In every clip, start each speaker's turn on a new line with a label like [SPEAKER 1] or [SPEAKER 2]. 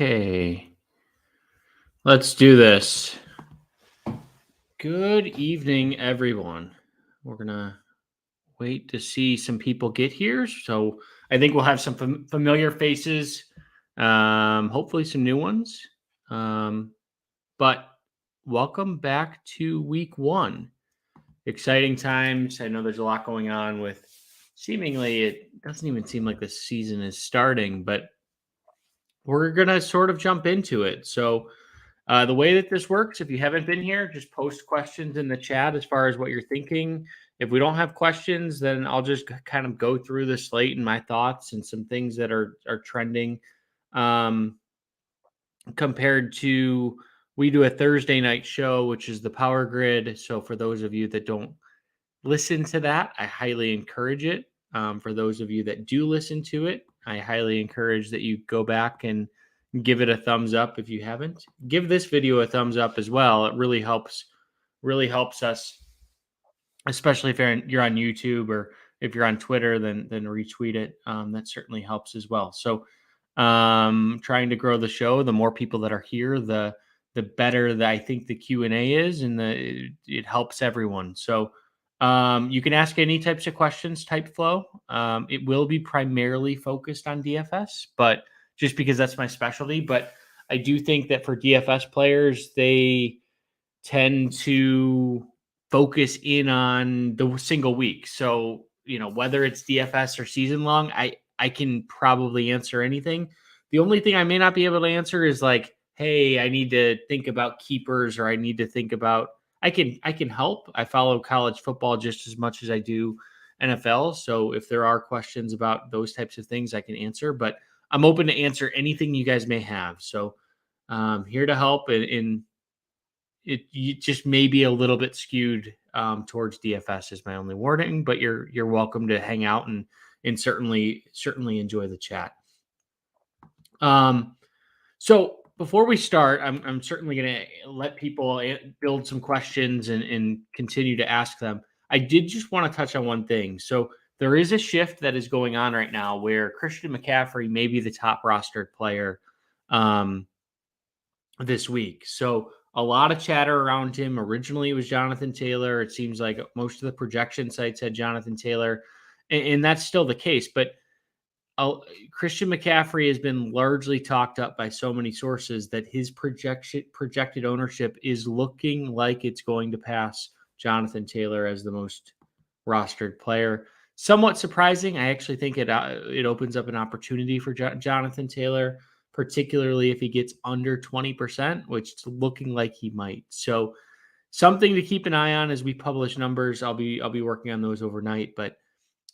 [SPEAKER 1] Okay, let's do this. Good evening, everyone. We're going to wait to see some people get here. So I think we'll have some familiar faces, hopefully some new ones. But welcome back to week one. Exciting times. I know there's a lot going on with seemingly, it doesn't even seem like the season is starting, but we're going to sort of jump into it. So the way that this works, if you haven't been here, just post questions in the chat as far as what you're thinking. If we don't have questions, then I'll just kind of go through the slate and my thoughts and some things that are trending. Compared to, we do a Thursday night show, which is the Power Grid. So for those of you that don't listen to that, I highly encourage it. For those of you that do listen to it, I highly encourage that you go back and give it a thumbs up. If you haven't, give this video a thumbs up as well. It really helps us, especially if you're on YouTube, or if you're on Twitter, then retweet it. That certainly helps as well. So trying to grow the show. The more people that are here, the better that I think the Q&A is, and it helps everyone. So you can ask any types of questions, type flow. It will be primarily focused on DFS, but just because that's my specialty. But I do think that for DFS players, they tend to focus in on the single week. So, whether it's DFS or season long, I can probably answer anything. The only thing I may not be able to answer is like, hey, I need to think about keepers, or I need to think about, I can help. I follow college football just as much as I do NFL. So if there are questions about those types of things, I can answer, but I'm open to answer anything you guys may have. So here to help, and it just may be a little bit skewed towards DFS is my only warning, but you're welcome to hang out and certainly enjoy the chat. So before we start, I'm certainly going to let people build some questions and continue to ask them. I did just want to touch on one thing. So there is a shift that is going on right now where Christian McCaffrey may be the top rostered player this week. So a lot of chatter around him. Originally, it was Jonathan Taylor. It seems like most of the projection sites had Jonathan Taylor, and that's still the case. But Christian McCaffrey has been largely talked up by so many sources that his projected ownership is looking like it's going to pass Jonathan Taylor as the most rostered player. Somewhat surprising. I actually think it opens up an opportunity for Jonathan Taylor, particularly if he gets under 20%, which it's looking like he might. So something to keep an eye on as we publish numbers. I'll be working on those overnight, but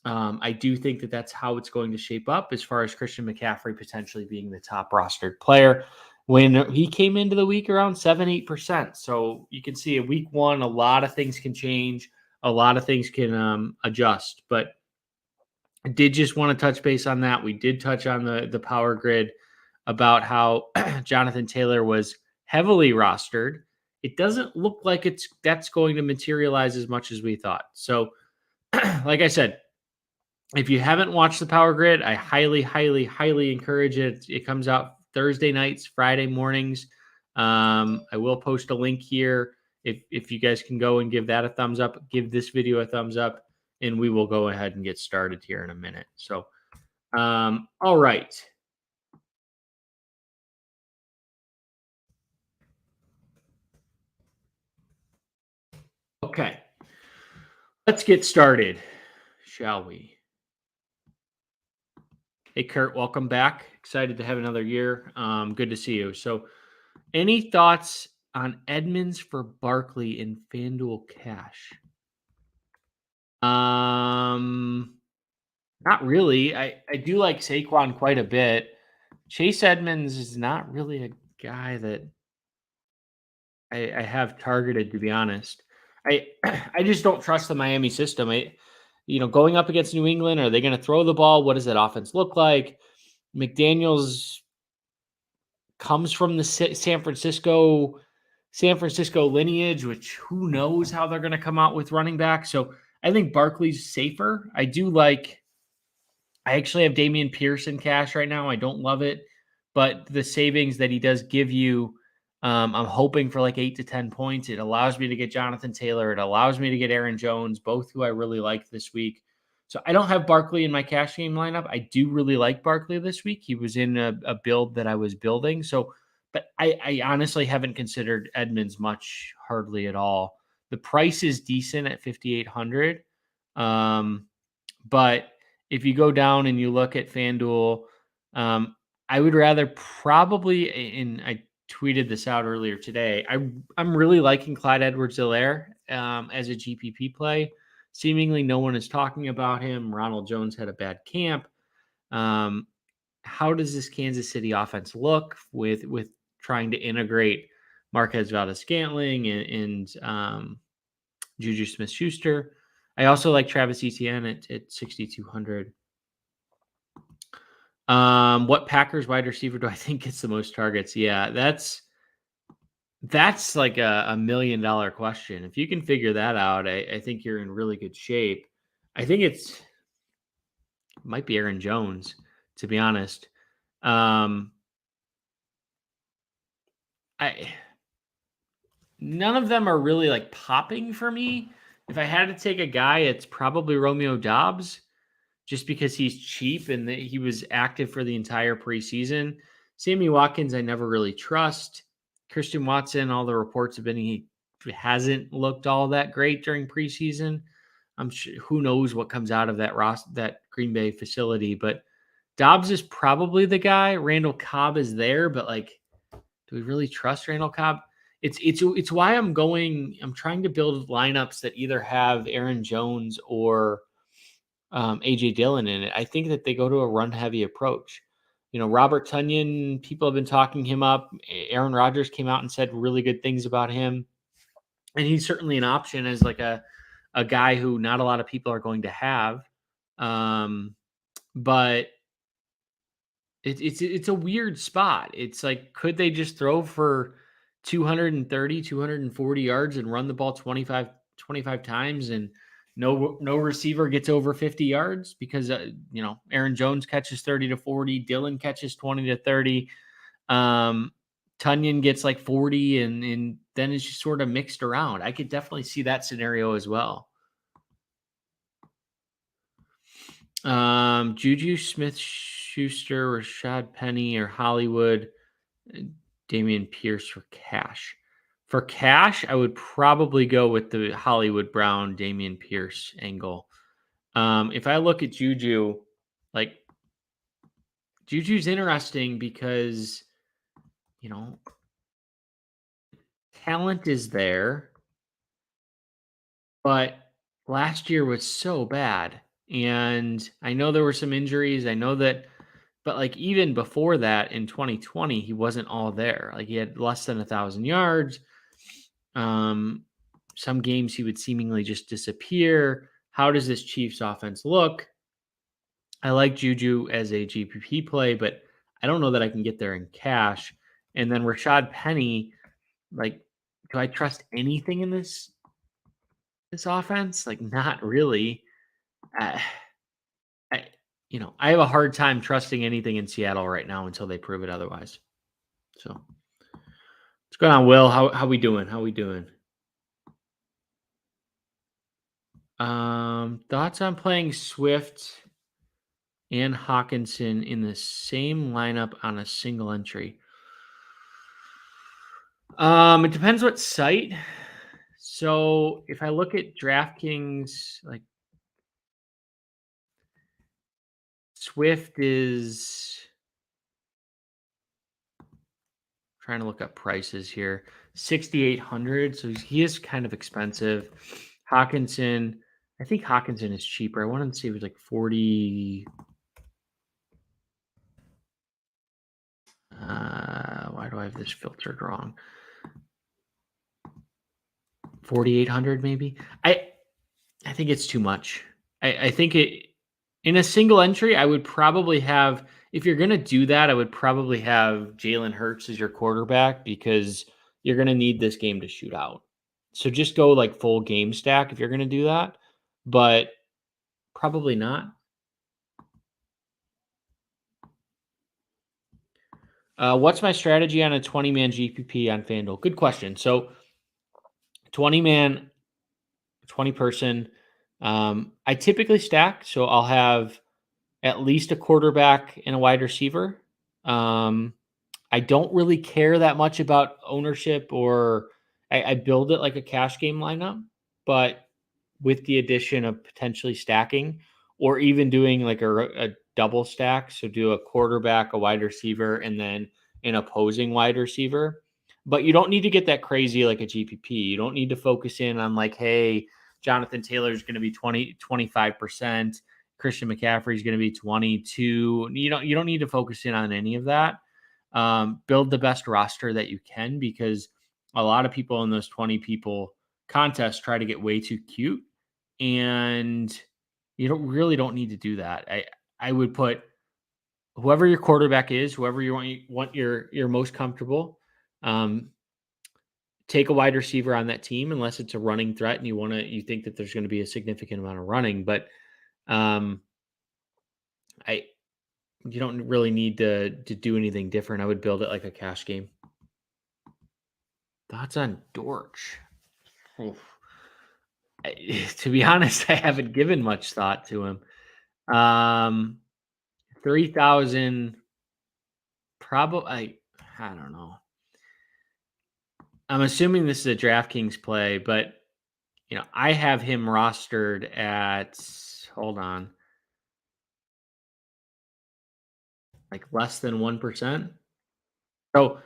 [SPEAKER 1] I do think that that's how it's going to shape up as far as Christian McCaffrey potentially being the top rostered player. When he came into the week around 7-8%. So you can see in week one, a lot of things can change. A lot of things can adjust. But I did just want to touch base on that. We did touch on the Power Grid about how Jonathan Taylor was heavily rostered. It doesn't look like that's going to materialize as much as we thought. So like I said, if you haven't watched the Power Grid, I highly, highly, highly encourage it. It comes out Thursday nights, Friday mornings. I will post a link here. If you guys can go and give that a thumbs up, give this video a thumbs up, and we will go ahead and get started here in a minute. So, all right. Okay. Let's get started, shall we? Hey, Kurt, welcome back. Excited to have another year. Good to see you. So any thoughts on Edmonds for Barkley in FanDuel cash? Not really. I do like Saquon quite a bit. Chase Edmonds is not really a guy that I have targeted, to be honest. I just don't trust the Miami system. Going up against New England, are they going to throw the ball? What does that offense look like? McDaniels comes from the San Francisco lineage, which who knows how they're going to come out with running back. So I think Barkley's safer. I actually have Dameon Pierce in cash right now. I don't love it, but the savings that he does give you, I'm hoping for like 8 to 10 points. It allows me to get Jonathan Taylor. It allows me to get Aaron Jones, both who I really like this week. So I don't have Barkley in my cash game lineup. I do really like Barkley this week. He was in a build that I was building. So, but I honestly haven't considered Edmonds much, hardly at all. The price is decent at 5,800. But if you go down and you look at FanDuel, I would rather probably, and I tweeted this out earlier today, I'm really liking Clyde Edwards-Helaire as a GPP play. Seemingly no one is talking about him. Ronald Jones had a bad camp. How does this Kansas City offense look with trying to integrate Marquez Valdes-Scantling and Juju Smith-Schuster? I also like Travis Etienne at 6,200. What Packers wide receiver do I think gets the most targets? Yeah, that's like a $1 million question. If you can figure that out, I think you're in really good shape. I think it might be Aaron Jones, to be honest. None of them are really like popping for me. If I had to take a guy, it's probably Romeo Doubs, just because he's cheap and he was active for the entire preseason. Sammy Watkins, I never really trust. Christian Watson, all the reports have been he hasn't looked all that great during preseason. I'm sure who knows what comes out of that Green Bay facility, but Dobbs is probably the guy. Randall Cobb is there, but like, do we really trust Randall Cobb? It's why I'm trying to build lineups that either have Aaron Jones or AJ Dillon in it. I think that they go to a run heavy approach. Robert Tonyan, people have been talking him up. Aaron Rodgers came out and said really good things about him. And he's certainly an option as like a guy who not a lot of people are going to have. But it's a weird spot. It's like, could they just throw for 230, 240 yards and run the ball 25 times and no receiver gets over 50 yards because Aaron Jones catches 30 to 40, Dillon catches 20 to 30, Tonyan gets like 40, and then it's just sort of mixed around. I could definitely see that scenario as well. Juju Smith-Schuster, Rashad Penny, or Hollywood, Damian Pierce for cash. For cash, I would probably go with the Hollywood Brown, Damian Pierce angle. If I look at Juju, like Juju's interesting because, talent is there, but last year was so bad. And I know there were some injuries. I know that, but like even before that in 2020, he wasn't all there. Like he had less than 1,000 yards. Some games he would seemingly just disappear. How does this Chiefs offense look? I like Juju as a GPP play, but I don't know that I can get there in cash. And then Rashad Penny, like, do I trust anything in this offense? Like, not really. I have a hard time trusting anything in Seattle right now until they prove it otherwise. So, what's going on, Will? How we doing? Thoughts on playing Swift and Hawkinson in the same lineup on a single entry? It depends what site. So if I look at DraftKings, like Swift is trying to look up prices here. 6,800. So he is kind of expensive. Hawkinson, I think Hawkinson is cheaper. I wanted to see if it was like 40. Why do I have this filtered wrong? 4,800 maybe. I think it's too much. I think it in a single entry, I would probably have, if you're going to do that, I would probably have Jalen Hertz as your quarterback because you're going to need this game to shoot out. So just go like full game stack if you're going to do that, but probably not. What's my strategy on a 20-man GPP on FanDuel? Good question. So 20-man, 20-person, I typically stack. So I'll have at least a quarterback and a wide receiver. I don't really care that much about ownership, or I build it like a cash game lineup, but with the addition of potentially stacking or even doing like a double stack. So do a quarterback, a wide receiver, and then an opposing wide receiver. But you don't need to get that crazy like a GPP. You don't need to focus in on like, hey, Jonathan Taylor is going to be 25%. Christian McCaffrey is going to be 22. You don't need to focus in on any of that. Build the best roster that you can, because a lot of people in those 20 people contests try to get way too cute, and you don't need to do that. I would put whoever your quarterback is, whoever you want you're most comfortable. Take a wide receiver on that team, unless it's a running threat and you think that there's going to be a significant amount of running. But you don't really need to do anything different. I would build it like a cash game. Thoughts on Dortch? To be honest, I haven't given much thought to him. 3,000, probably. I don't know. I'm assuming this is a DraftKings play, but I have him rostered at, hold on, like less than 1%. So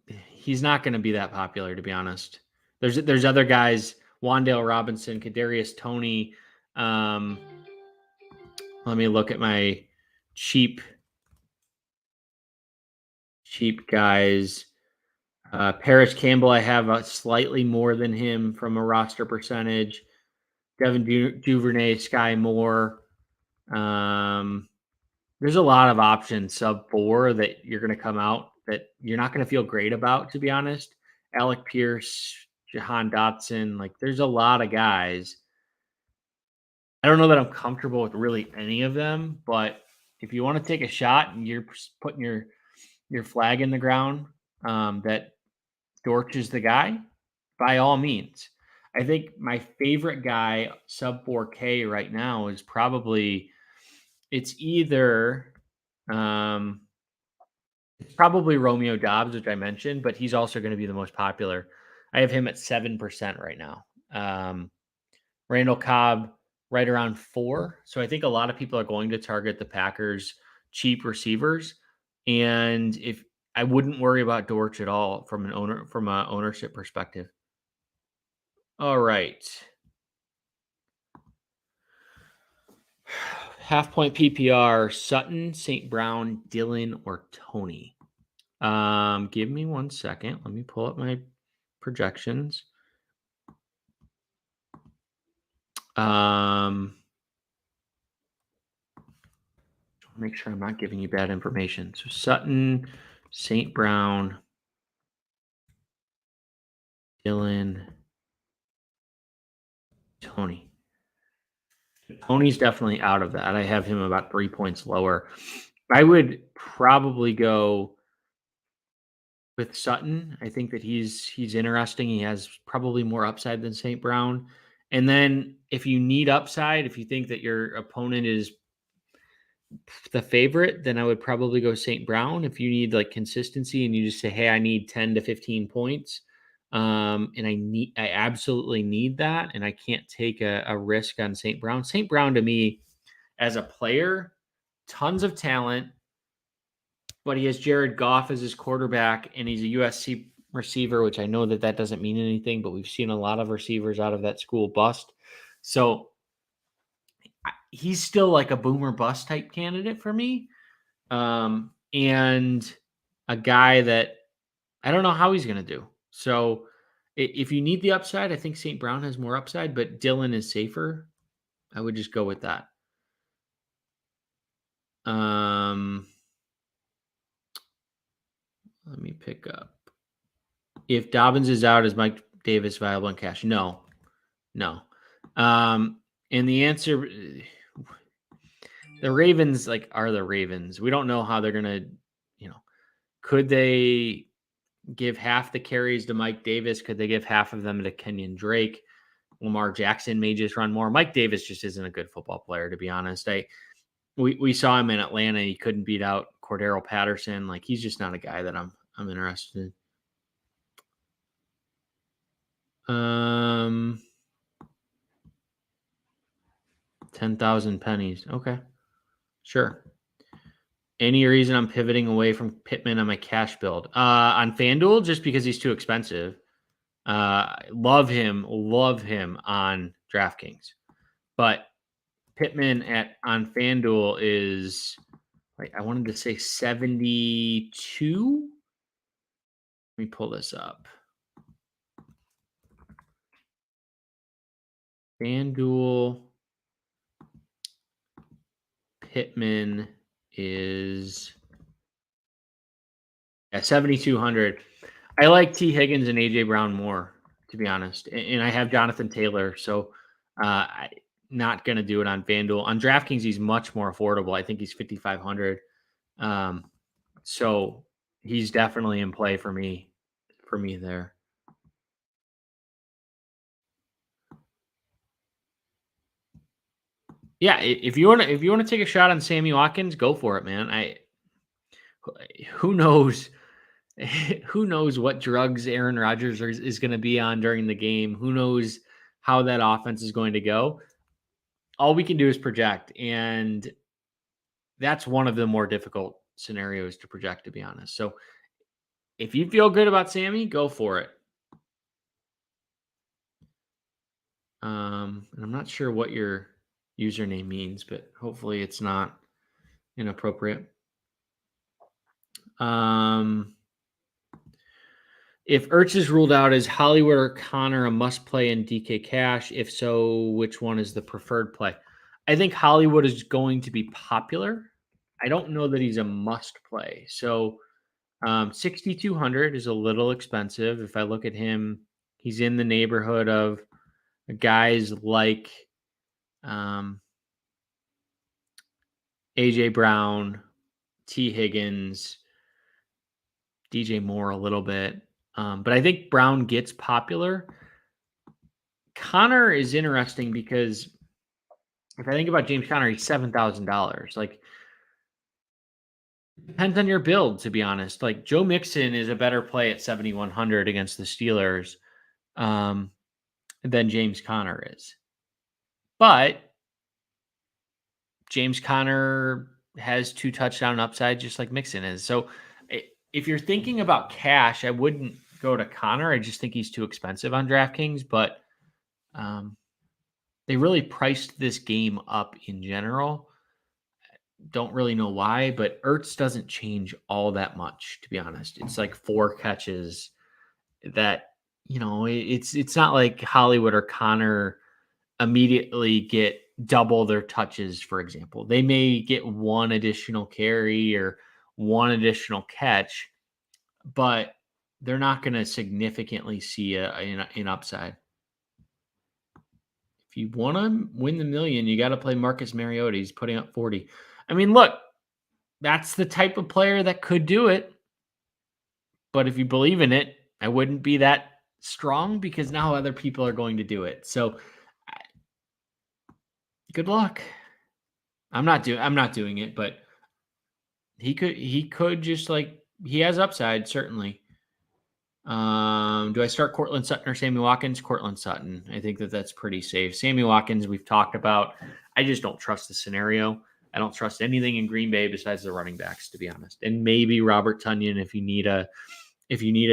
[SPEAKER 1] he's not going to be that popular, to be honest. There's other guys, Wan'Dale Robinson, Kadarius Toney. Let me look at my cheap guys. Paris Campbell, I have slightly more than him from a roster percentage. Devin Duvernay, Sky Moore. There's a lot of options sub 4 that you're going to come out that you're not going to feel great about, to be honest. Alec Pierce, Jahan Dotson, like there's a lot of guys. I don't know that I'm comfortable with really any of them, but if you want to take a shot and you're putting your flag in the ground, that Dortch is the guy, by all means. I think my favorite guy sub 4K right now is probably it's probably Romeo Doubs, which I mentioned, but he's also going to be the most popular. I have him at 7% right now. Randall Cobb right around 4. So I think a lot of people are going to target the Packers' cheap receivers, and if I wouldn't worry about Dortch at all from an ownership perspective. All right. Half point PPR, Sutton, St. Brown, Dylan, or Tony. Give me 1 second. Let me pull up my projections. Make sure I'm not giving you bad information. So Sutton, St. Brown, Dylan, Tony. Tony's definitely out of that. I have him about 3 points lower. I would probably go with Sutton. I think that he's interesting. He has probably more upside than St. Brown. And then if you need upside, if you think that your opponent is the favorite, then I would probably go St. Brown. If you need like consistency and you just say, hey, I need 10 to 15 points. And I absolutely need that. And I can't take a risk on St. Brown. St. Brown to me as a player, tons of talent, but he has Jared Goff as his quarterback, and he's a USC receiver, which I know that doesn't mean anything, but we've seen a lot of receivers out of that school bust. So he's still like a boomer bust type candidate for me. And a guy that I don't know how he's going to do. So if you need the upside, I think St. Brown has more upside, but Dylan is safer. I would just go with that. Let me pick up. If Dobbins is out, is Mike Davis viable in cash? No. And the answer, the Ravens are the Ravens. We don't know how they're going to, could they give half the carries to Mike Davis? Could they give half of them to Kenyon Drake? Lamar Jackson may just run more. Mike Davis just isn't a good football player, to be honest. We saw him in Atlanta. He couldn't beat out Cordero Patterson. He's just not a guy that I'm interested in. 10,000 pennies. Okay, sure. Any reason I'm pivoting away from Pittman on my cash build? On FanDuel, just because he's too expensive. Love him on DraftKings. But Pittman on FanDuel is, I wanted to say 72. Let me pull this up. FanDuel Pittman is at 7,200. I like T. Higgins and AJ Brown more, to be honest. And I have Jonathan Taylor, so not going to do it on FanDuel. On DraftKings, he's much more affordable. I think he's 5,500. So he's definitely in play for me there. Yeah, if you want to take a shot on Sammy Watkins, go for it, man. Who knows what drugs Aaron Rodgers is going to be on during the game? Who knows how that offense is going to go? All we can do is project, and that's one of the more difficult scenarios to project, to be honest. So if you feel good about Sammy, go for it. And I'm not sure what your username means, but hopefully it's not inappropriate. If Hertz is ruled out, is Hollywood or Connor a must play in DK Cash? If so, which one is the preferred play? I think Hollywood is going to be popular. I don't know that he's a must play. So 6,200 is a little expensive. If I look at him, he's in the neighborhood of guys like AJ Brown, T. Higgins, DJ Moore a little bit. But I think Brown gets popular. Connor is interesting because if I think about James Conner, he's $7,000. Depends on your build, to be honest. Joe Mixon is a better play at 7,100 against the Steelers than James Conner is. But James Conner has 2 touchdown upside, just like Mixon is. So if you're thinking about cash, I wouldn't go to Connor. I just think he's too expensive on DraftKings. But they really priced this game up in general. Don't really know why, but Ertz doesn't change all that much, to be honest. It's 4 catches that, it's not like Hollywood or Connor immediately get double their touches, for example. They may get 1 additional carry or 1 additional catch, but they're not going to significantly see an upside. If you want to win the million, you got to play Marcus Mariota. He's putting up 40. I mean, look, that's the type of player that could do it. But if you believe in it, I wouldn't be that strong because now other people are going to do it. So good luck. I'm not doing it, but he could just he has upside, certainly. Do I start Cortland, Sutton, or Sammy Watkins? Cortland, Sutton. I think that's pretty safe. Sammy Watkins, we've talked about. I just don't trust the scenario. I don't trust anything in Green Bay besides the running backs, to be honest. And maybe Robert Tonyan if you need a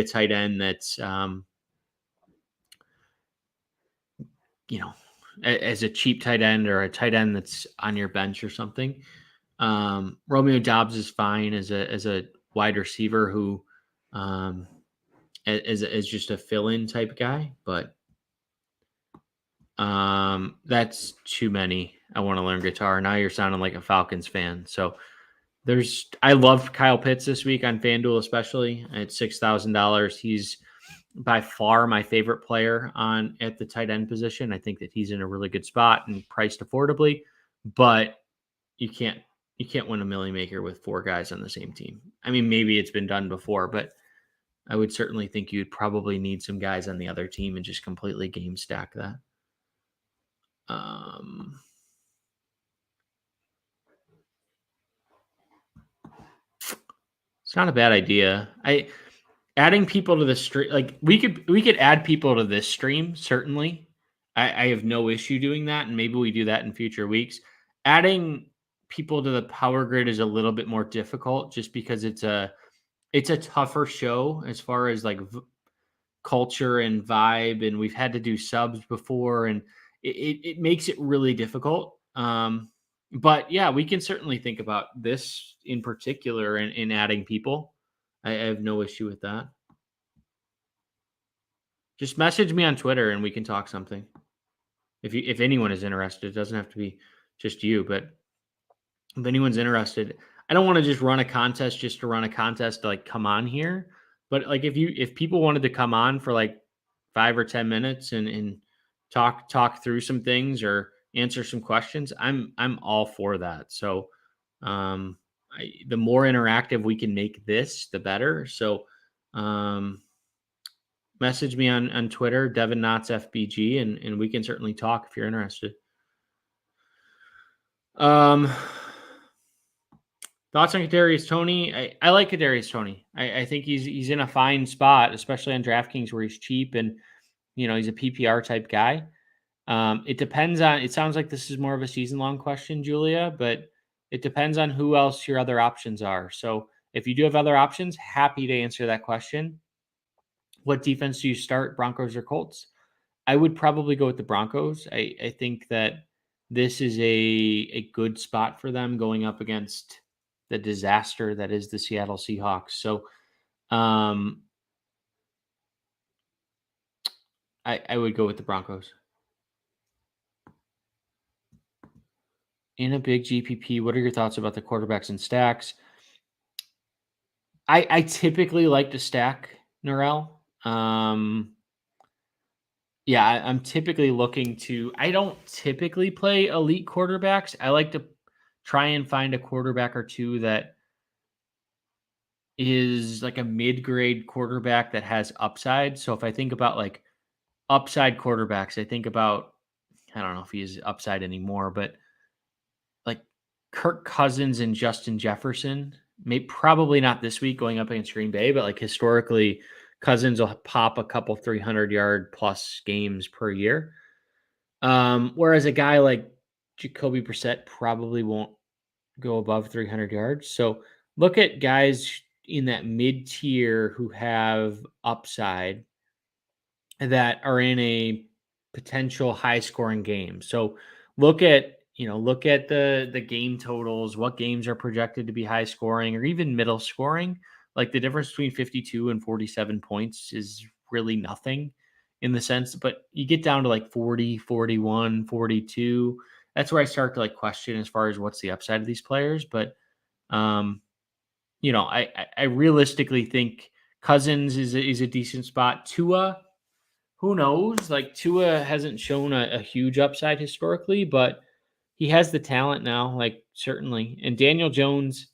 [SPEAKER 1] tight end that's as a cheap tight end or a tight end that's on your bench or something. Romeo Doubs is fine as a wide receiver who is just a fill-in type guy, but that's too many. I want to learn guitar. Now you're sounding like a Falcons fan. So I loved Kyle Pitts this week on FanDuel, especially at $6,000. He's by far my favorite player at the tight end position. I think that he's in a really good spot and priced affordably, but you can't You can't win a Millie Maker with 4 guys on the same team. I mean, maybe it's been done before, but I would certainly think you'd probably need some guys on the other team and just completely game stack that. It's not a bad idea. Adding people to the stream, like we could add people to this stream, certainly. I have no issue doing that, and maybe we do that in future weeks. Adding people to the Power Grid is a little bit more difficult just because it's a tougher show as far as like culture and vibe, and we've had to do subs before, and it makes it really difficult. But yeah, we can certainly think about this in particular in adding people. I have no issue with that. Just message me on Twitter and we can talk something. If anyone is interested, it doesn't have to be just you, but if anyone's interested, I don't want to just run a contest just to run a contest to like come on here. But like if people wanted to come on for like 5 or 10 minutes and talk through some things or answer some questions, I'm all for that. So the more interactive we can make this, the better. So message me on Twitter, Devin Knotts FBG, and we can certainly talk if you're interested. Thoughts on Kadarius Toney? I like Kadarius Toney. I think he's in a fine spot, especially on DraftKings where he's cheap and he's a PPR type guy. It depends on. It sounds like this is more of a season long question, Julia, but it depends on who else your other options are. So if you do have other options, happy to answer that question. What defense do you start, Broncos or Colts? I would probably go with the Broncos. I think that this is a good spot for them going up against the disaster that is the Seattle Seahawks. So I would go with the Broncos. In a big GPP, what are your thoughts about the quarterbacks and stacks? I typically like to stack Norrell. Yeah, I'm typically looking to. I don't typically play elite quarterbacks. I like to try and find a quarterback or two that is like a mid-grade quarterback that has upside. So if I think about like upside quarterbacks, I think about, I don't know if he's upside anymore, but like Kirk Cousins and Justin Jefferson. Probably not this week going up against Green Bay, but like historically, Cousins will pop a couple 300-yard plus games per year. Whereas a guy like Jacoby Brissett probably won't go above 300 yards. So look at guys in that mid-tier who have upside that are in a potential high-scoring game. So look at the game totals, what games are projected to be high scoring or even middle scoring. Like the difference between 52 and 47 points is really nothing in the sense, but you get down to like 40, 41, 42. That's where I start to like question as far as what's the upside of these players. But I realistically think Cousins is a decent spot. Tua, who knows? Like Tua hasn't shown a huge upside historically, but he has the talent now, like certainly. And Daniel Jones,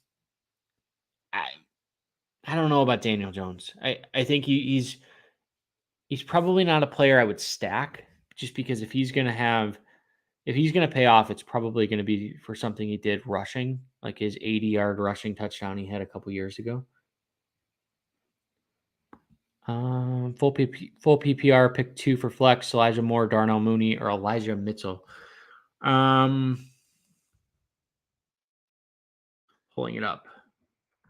[SPEAKER 1] I don't know about Daniel Jones. I think he's probably not a player I would stack just because if he's gonna pay off, it's probably gonna be for something he did rushing, like his 80-yard rushing touchdown he had a couple years ago. Full PPR, pick 2 for flex, Elijah Moore, Darnell Mooney, or Elijah Mitchell. Pulling it up.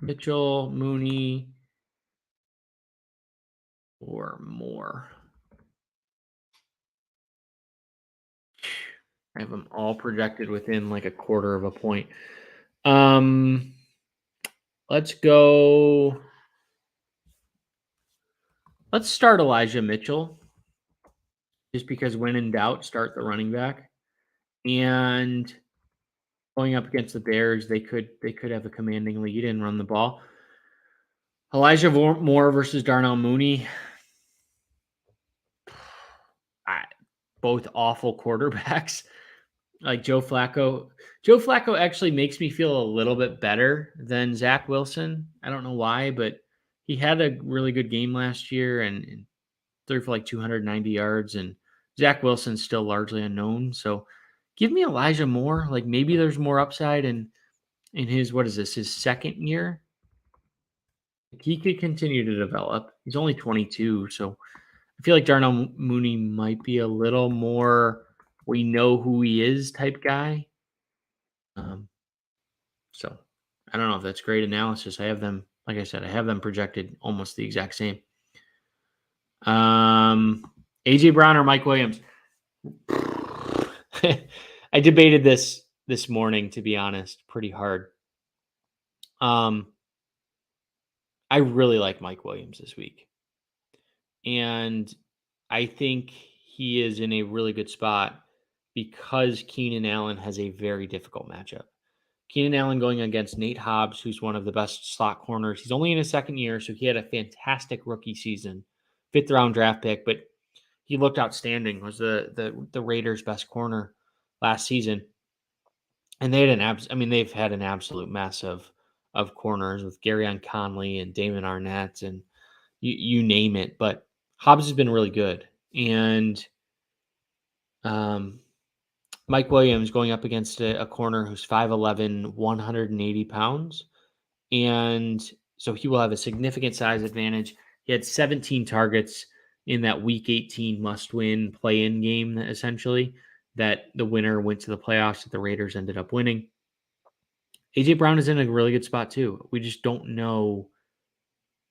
[SPEAKER 1] Mitchell, Mooney, or Moore. I have them all projected within like a quarter of a point. Let's go. Let's start Elijah Mitchell. Just because when in doubt, start the running back. And going up against the Bears, they could have a commanding lead and run the ball. Elijah Moore versus Darnell Mooney. Both awful quarterbacks. like Joe Flacco. Joe Flacco actually makes me feel a little bit better than Zach Wilson. I don't know why, but he had a really good game last year and threw for like 290 yards. And Zach Wilson's still largely unknown. So give me Elijah Moore. Like maybe there's more upside in his, what is this, his second year? He could continue to develop. He's only 22. So I feel like Darnell Mooney might be a little more we know who he is type guy. So I don't know if that's great analysis. I have them, like I said, I have them projected almost the exact same. AJ Brown or Mike Williams? I debated this morning, to be honest, pretty hard. I really like Mike Williams this week. And I think he is in a really good spot because Keenan Allen has a very difficult matchup. Keenan Allen going against Nate Hobbs, who's one of the best slot corners. He's only in his second year, so he had a fantastic rookie season, 5th round draft pick, but he looked outstanding. Was the Raiders' best corner last season, and they had they've had an absolute mess of corners with Garyon Conley and Damon Arnett and you name it. But Hobbs has been really good, and Mike Williams going up against a corner who's 5'11", 180 pounds. And so he will have a significant size advantage. He had 17 targets in that week 18 must-win play-in game, essentially, that the winner went to the playoffs that the Raiders ended up winning. A.J. Brown is in a really good spot, too. We just don't know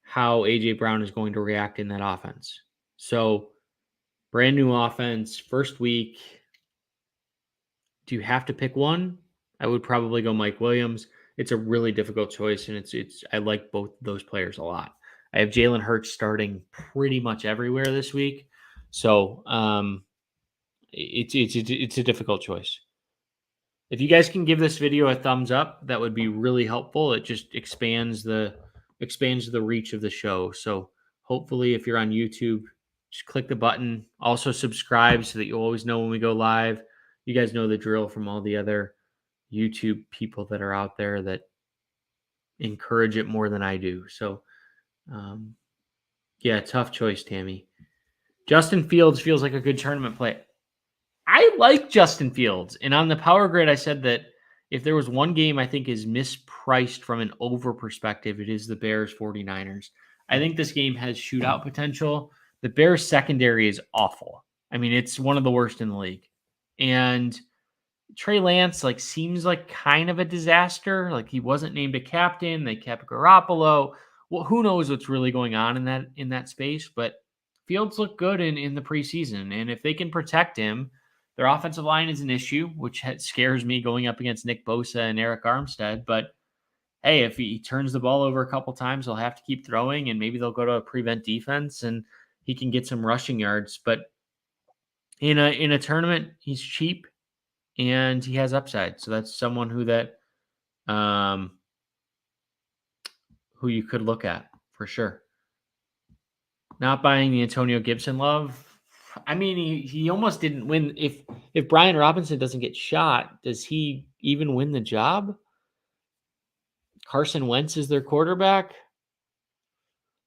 [SPEAKER 1] how A.J. Brown is going to react in that offense. So, brand new offense, first week. Do you have to pick one? I would probably go Mike Williams. It's a really difficult choice, and it's I like both those players a lot. I have Jalen Hertz starting pretty much everywhere this week, so it's a difficult choice. If you guys can give this video a thumbs up, that would be really helpful. It just expands the reach of the show. So hopefully, if you're on YouTube, just click the button. Also subscribe so that you always know when we go live. You guys know the drill from all the other YouTube people that are out there that encourage it more than I do. So, yeah, tough choice, Tammy. Justin Fields feels like a good tournament play. I like Justin Fields. And on the power grid, I said that if there was one game I think is mispriced from an over perspective, it is the Bears 49ers. I think this game has shootout potential. The Bears secondary is awful. I mean, it's one of the worst in the league. And Trey Lance seems like kind of a disaster. Like he wasn't named a captain. They kept Garoppolo. Well, who knows what's really going on in that space? But Fields looked good in the preseason, and if they can protect him, their offensive line is an issue, which scares me going up against Nick Bosa and Eric Armstead. But hey, if he turns the ball over a couple times, they'll have to keep throwing, and maybe they'll go to a prevent defense, and he can get some rushing yards. But in a tournament, he's cheap. And he has upside. So that's someone who you could look at for sure. Not buying the Antonio Gibson love. I mean, he almost didn't win. If Brian Robinson doesn't get shot, does he even win the job? Carson Wentz is their quarterback.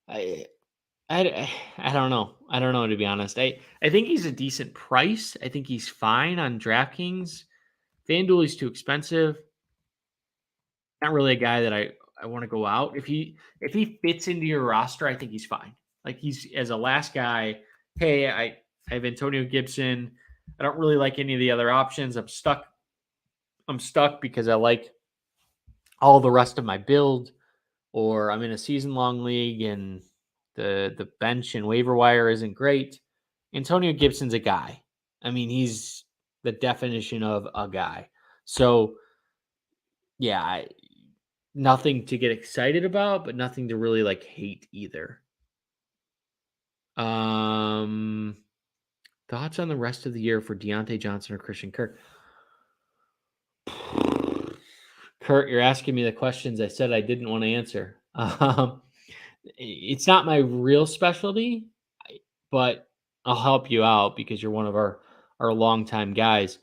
[SPEAKER 1] I don't know. I don't know, to be honest. I think he's a decent price. I think he's fine on DraftKings. FanDuel is too expensive. Not really a guy that I want to go out. If he fits into your roster, I think he's fine. Like he's as a last guy, hey, I have Antonio Gibson. I don't really like any of the other options. I'm stuck because I like all the rest of my build, or I'm in a season-long league and the bench and waiver wire isn't great. Antonio Gibson's a guy. I mean, he's the definition of a guy. So, yeah, nothing to get excited about, but nothing to really hate either. Thoughts on the rest of the year for Deontay Johnson or Christian Kirk? Kurt, you're asking me the questions I said I didn't want to answer. It's not my real specialty, but I'll help you out because you're one of our longtime guys.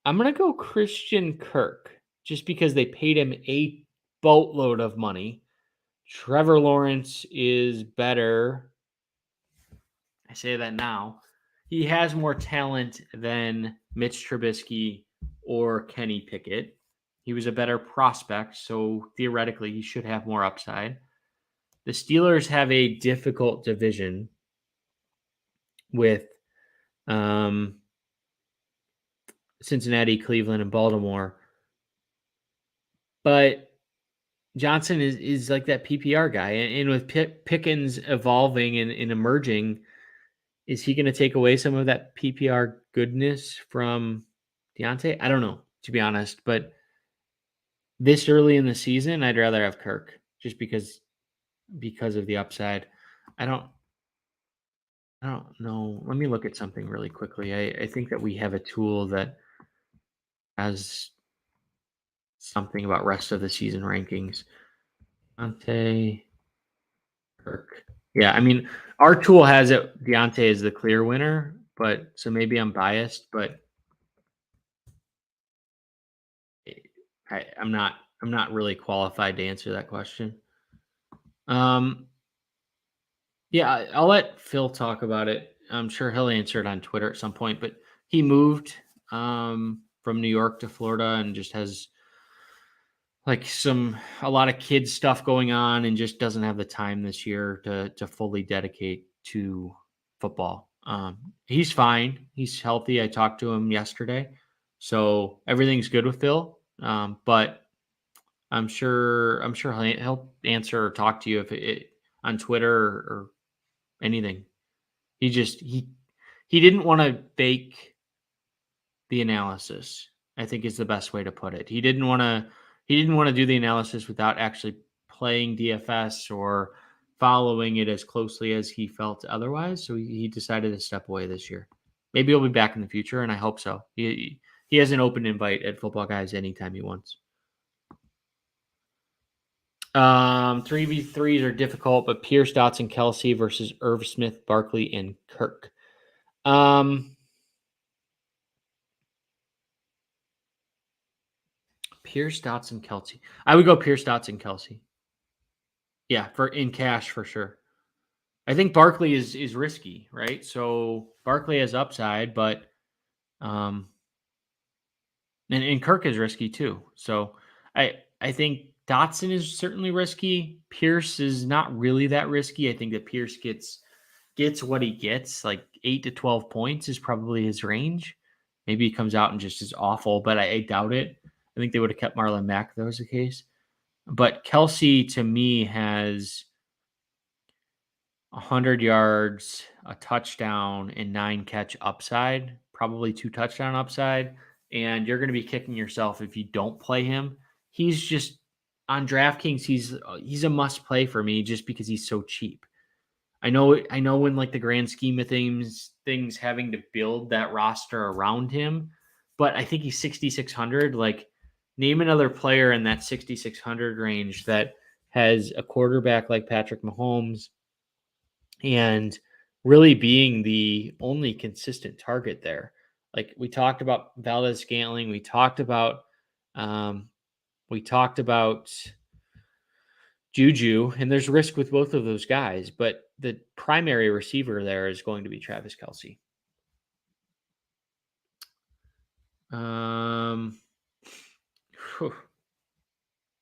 [SPEAKER 1] I'm going to go Christian Kirk just because they paid him a boatload of money. Trevor Lawrence is better. I say that now. He has more talent than Mitch Trubisky or Kenny Pickett. He was a better prospect, so theoretically he should have more upside. The Steelers have a difficult division with Cincinnati, Cleveland, and Baltimore. But Johnson is like that PPR guy. And with Pickens evolving and emerging, is he going to take away some of that PPR goodness from Deontay? I don't know, to be honest. But this early in the season, I'd rather have Kirk just because of the upside. I don't know. Let me look at something really quickly. I think that we have a tool that has something about rest of the season rankings. Deontay, Kirk. Yeah, I mean, our tool has it. Deontay is the clear winner, but so maybe I'm biased, but I'm not. I'm not really qualified to answer that question. Yeah, I'll let Phil talk about it. I'm sure he'll answer it on Twitter at some point. But he moved from New York to Florida and just has like a lot of kids stuff going on and just doesn't have the time this year to fully dedicate to football. He's fine. He's healthy. I talked to him yesterday, so everything's good with Phil. But I'm sure he'll answer or talk to you if it on Twitter or anything. He didn't want to fake the analysis, I think is the best way to put it. He didn't want to do the analysis without actually playing DFS or following it as closely as he felt otherwise. So he decided to step away this year. Maybe he'll be back in the future, and I hope so. He has an open invite at Football Guys anytime he wants. 3v3s are difficult, but Pierce, Dotson, Kelsey versus Irv Smith, Barkley, and Kirk. Pierce, Dotson, Kelsey. I would go Pierce, Dotson, Kelsey. Yeah, for in cash for sure. I think Barkley is risky, right? So Barkley has upside, but and Kirk is risky too. So I think Dotson is certainly risky. Pierce is not really that risky. I think that Pierce gets what he gets, like 8 to 12 points is probably his range. Maybe he comes out and just is awful, but I doubt it. I think they would have kept Marlon Mack if that was the case. But Kelsey, to me, has 100 yards, a touchdown, and 9 catch upside, probably 2 touchdown upside. And you're going to be kicking yourself if you don't play him. He's just on DraftKings. He's a must play for me just because he's so cheap. I know in like the grand scheme of things having to build that roster around him, but I think he's 6,600. Like, name another player in that 6,600 range that has a quarterback like Patrick Mahomes and really being the only consistent target there. Like, we talked about Valdez-Scantling, we talked about Juju, and there's risk with both of those guys, but the primary receiver there is going to be Travis Kelce.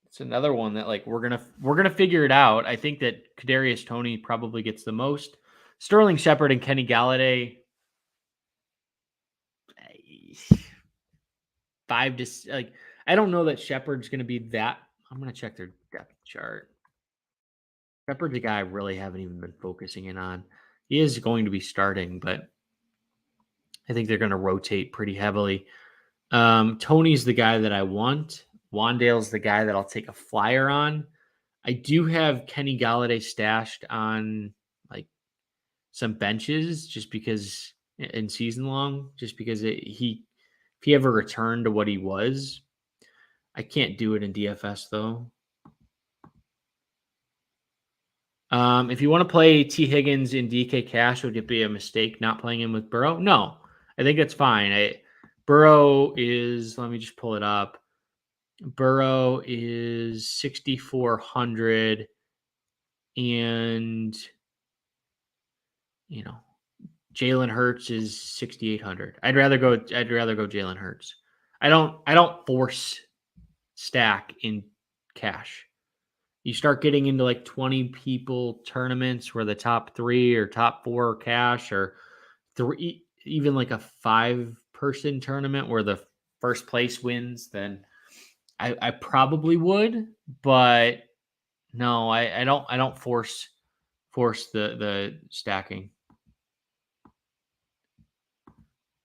[SPEAKER 1] It's another one that like we're gonna figure it out. I think that Kadarius Toney probably gets the most. Sterling Shepard and Kenny Galladay, 5 to like. I don't know that Shepard's going to be that. I'm going to check their depth chart. Shepard's a guy I really haven't even been focusing in on. He is going to be starting, but I think they're going to rotate pretty heavily. Tony's the guy that I want. Wandale's the guy that I'll take a flyer on. I do have Kenny Galladay stashed on like some benches just because in season long, just because if he ever returned to what he was. I can't do it in DFS though. If you want to play T. Higgins in DK Cash, would it be a mistake not playing him with Burrow? No, I think that's fine. Burrow is, let me just pull it up. Burrow is 6,400, and Jalen Hertz is 6,800. I'd rather go Jalen Hertz. I don't force stack in cash. You start getting into like 20 people tournaments where the top 3 or top 4 are cash, or 3, even like a 5-person tournament where the first place wins, then I probably would, but no, I don't force the stacking.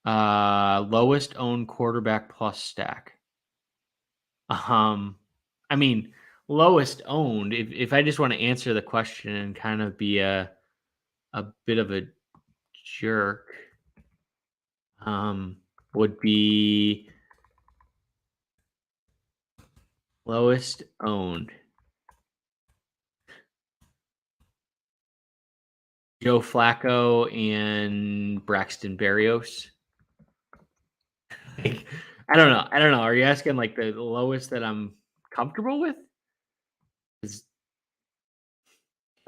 [SPEAKER 1] Lowest owned quarterback plus stack. I mean, lowest owned, if I just want to answer the question and kind of be a bit of a jerk, would be lowest owned Joe Flacco and Braxton Berrios. I don't know. Are you asking like the lowest that I'm comfortable with? Is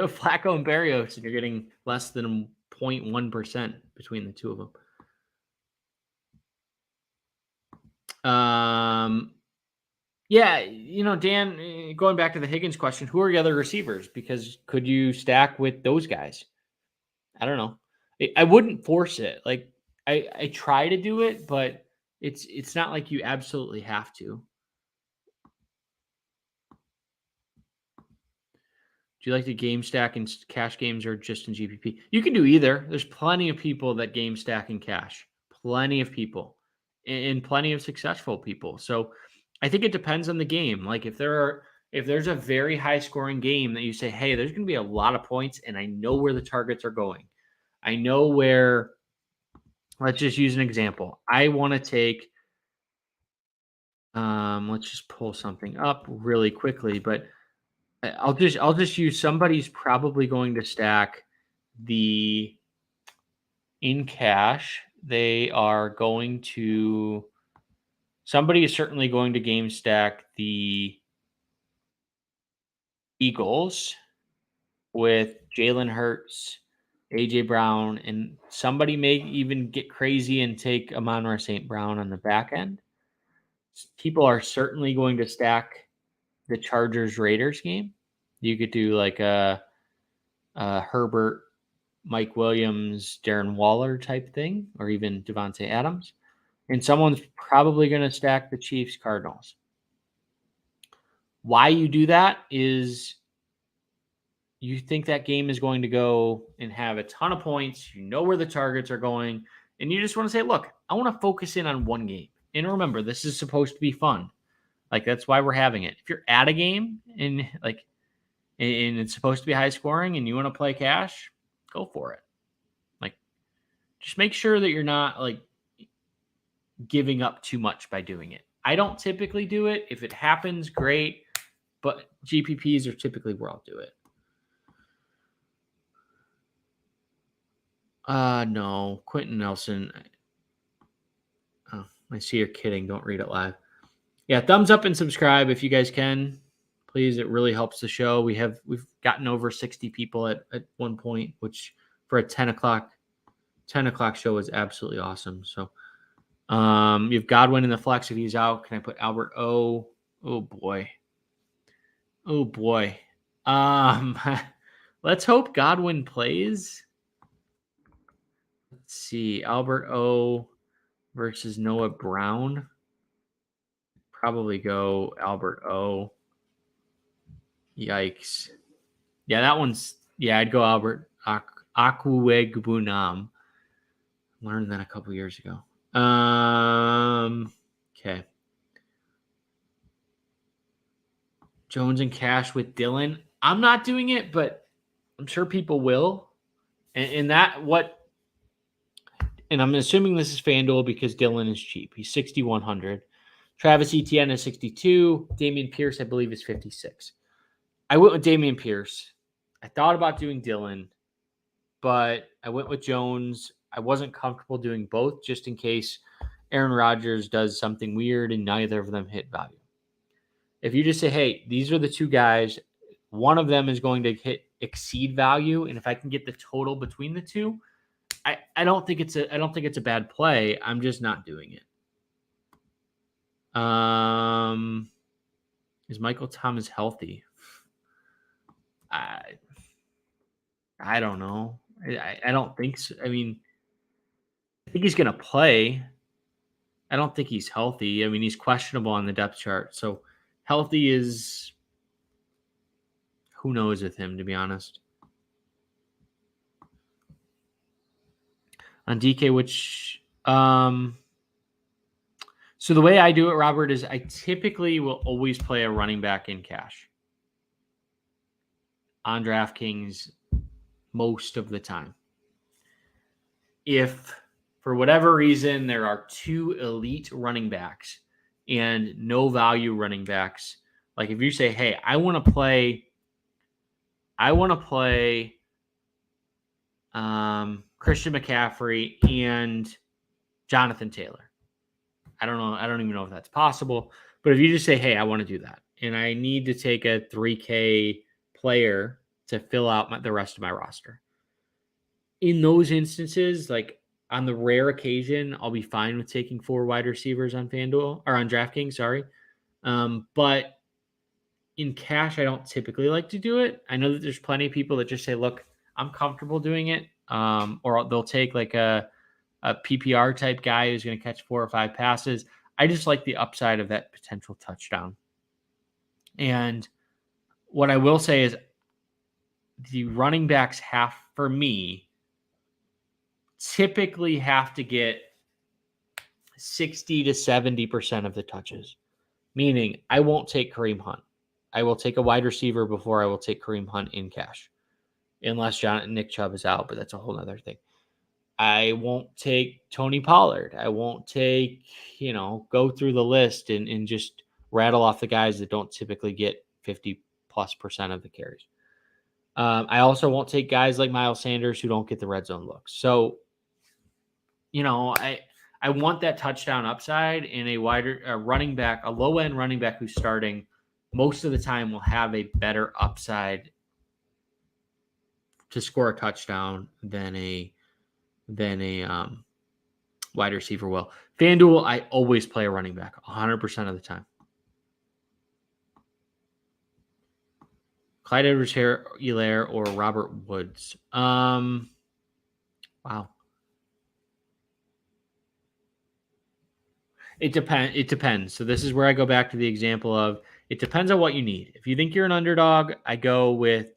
[SPEAKER 1] Joe Flacco and Berrios, and you're getting less than 0.1% between the two of them. Yeah, Dan, going back to the Higgins question, who are the other receivers? Because could you stack with those guys? I don't know. I wouldn't force it. Like I try to do it, but it's not like you absolutely have to. Do you like to game stack in cash games or just in GPP? You can do either. There's plenty of people that game stack in cash. Plenty of people, and plenty of successful people. So I think it depends on the game. Like if there's a very high scoring game that you say, hey, there's going to be a lot of points, and I know where the targets are going. I know where. Let's just use an example. I want to take. Let's just pull something up really quickly, but I'll just use somebody's probably going to stack the in cash. Somebody is certainly going to game stack the Eagles with Jalen Hurts, AJ Brown, and somebody may even get crazy and take Amon-Ra St. Brown on the back end. People are certainly going to stack the Chargers Raiders game. You could do like a Herbert, Mike Williams, Darren Waller type thing, or even Devontae Adams. And someone's probably going to stack the Chiefs Cardinals. Why you do that is you think that game is going to go and have a ton of points. You know where the targets are going. And you just want to say, look, I want to focus in on one game. And remember, this is supposed to be fun. Like, that's why we're having it. If you're at a game and it's supposed to be high scoring and you want to play cash, go for it. Like, just make sure that you're not like giving up too much by doing it. I don't typically do it. If it happens, great. But GPPs are typically where I'll do it. No, Quentin Nelson. Oh, I see you're kidding. Don't read it live. Yeah, thumbs up and subscribe if you guys can. Please, it really helps the show. We've gotten over 60 people at one point, which for a 10 o'clock show is absolutely awesome. So you have Godwin in the flex if he's out. Can I put Albert O? Oh boy. Let's hope Godwin plays. Let's see. Albert O versus Noah Brown. Probably go Albert O. Yikes. Yeah, I'd go Albert Akuegbunam. Learned that a couple years ago. Okay. Jones and cash with Dylan. I'm not doing it, but I'm sure people will. And I'm assuming this is FanDuel because Dylan is cheap. He's 6,100. Travis Etienne is 62. Dameon Pierce, I believe, is 56. I went with Dameon Pierce. I thought about doing Dylan, but I went with Jones. I wasn't comfortable doing both just in case Aaron Rodgers does something weird and neither of them hit value. If you just say, hey, these are the two guys, one of them is going to exceed value, and if I can get the total between the two, I don't think it's a bad play. I'm just not doing it. Is Michael Thomas healthy? I don't know. I don't think so. I mean, I think he's going to play. I don't think he's healthy. I mean, he's questionable on the depth chart. So healthy is who knows with him, to be honest. On DK, which so the way I do it, Robert, is I typically will always play a running back in cash on DraftKings most of the time. If for whatever reason there are two elite running backs and no value running backs, like if you say, hey, I want to play Christian McCaffrey and Jonathan Taylor. I don't know. I don't even know if that's possible. But if you just say, hey, I want to do that, and I need to take a 3K player to fill out the rest of my roster. In those instances, like on the rare occasion, I'll be fine with taking 4 wide receivers on FanDuel or on DraftKings, sorry. But in cash, I don't typically like to do it. I know that there's plenty of people that just say, look, I'm comfortable doing it. Or they'll take like a PPR type guy who's going to catch 4 or 5 passes. I just like the upside of that potential touchdown. And what I will say is the running backs for me, typically have to get 60 to 70% of the touches. Meaning I won't take Kareem Hunt. I will take a wide receiver before I will take Kareem Hunt in cash. Unless Nick Chubb is out, but that's a whole other thing. I won't take Tony Pollard. I won't take, go through the list and just rattle off the guys that don't typically get 50+% of the carries. I also won't take guys like Miles Sanders who don't get the red zone looks. So, I want that touchdown upside, and a running back, a low-end running back who's starting most of the time will have a better upside to score a touchdown than a wide receiver will. FanDuel, I always play a running back 100% of the time. Clyde Edwards-Helaire or Robert Woods. Wow. It depends. So this is where I go back to the example of it depends on what you need. If you think you're an underdog, I go with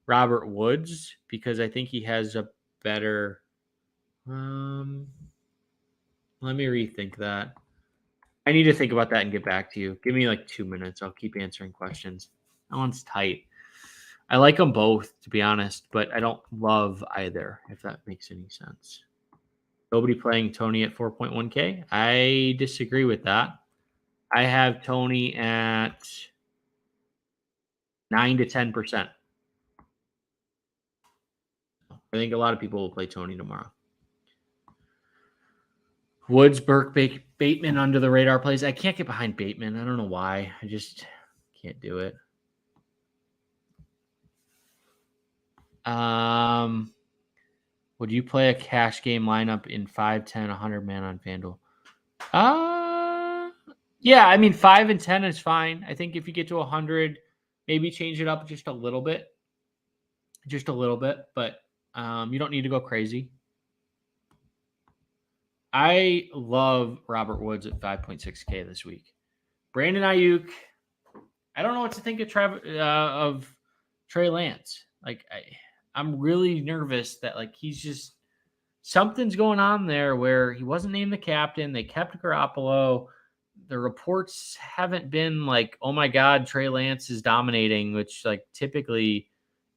[SPEAKER 1] Robert Woods because I think he has a better. Let me rethink that. I need to think about that and get back to you. Give me like 2 minutes. I'll keep answering questions. That one's tight. I like them both, to be honest, but I don't love either, if that makes any sense. Nobody playing Tony at 4.1K? I disagree with that. I have Tony at 9 to 10%. I think a lot of people will play Tony tomorrow. Woods, Burke, Bateman under the radar plays. I can't get behind Bateman. I don't know why. I just can't do it. Would you play a cash game lineup in 5, 10, 100 man on FanDuel? Yeah, I mean 5 and 10 is fine. I think if you get to 100, maybe change it up just a little bit. But you don't need to go crazy. I love Robert Woods at 5.6K this week. Brandon Ayuk, I don't know what to think of Trey Lance. Like I'm really nervous that like he's just something's going on there where he wasn't named the captain. They kept Garoppolo. The reports haven't been like, oh my God, Trey Lance is dominating, which like typically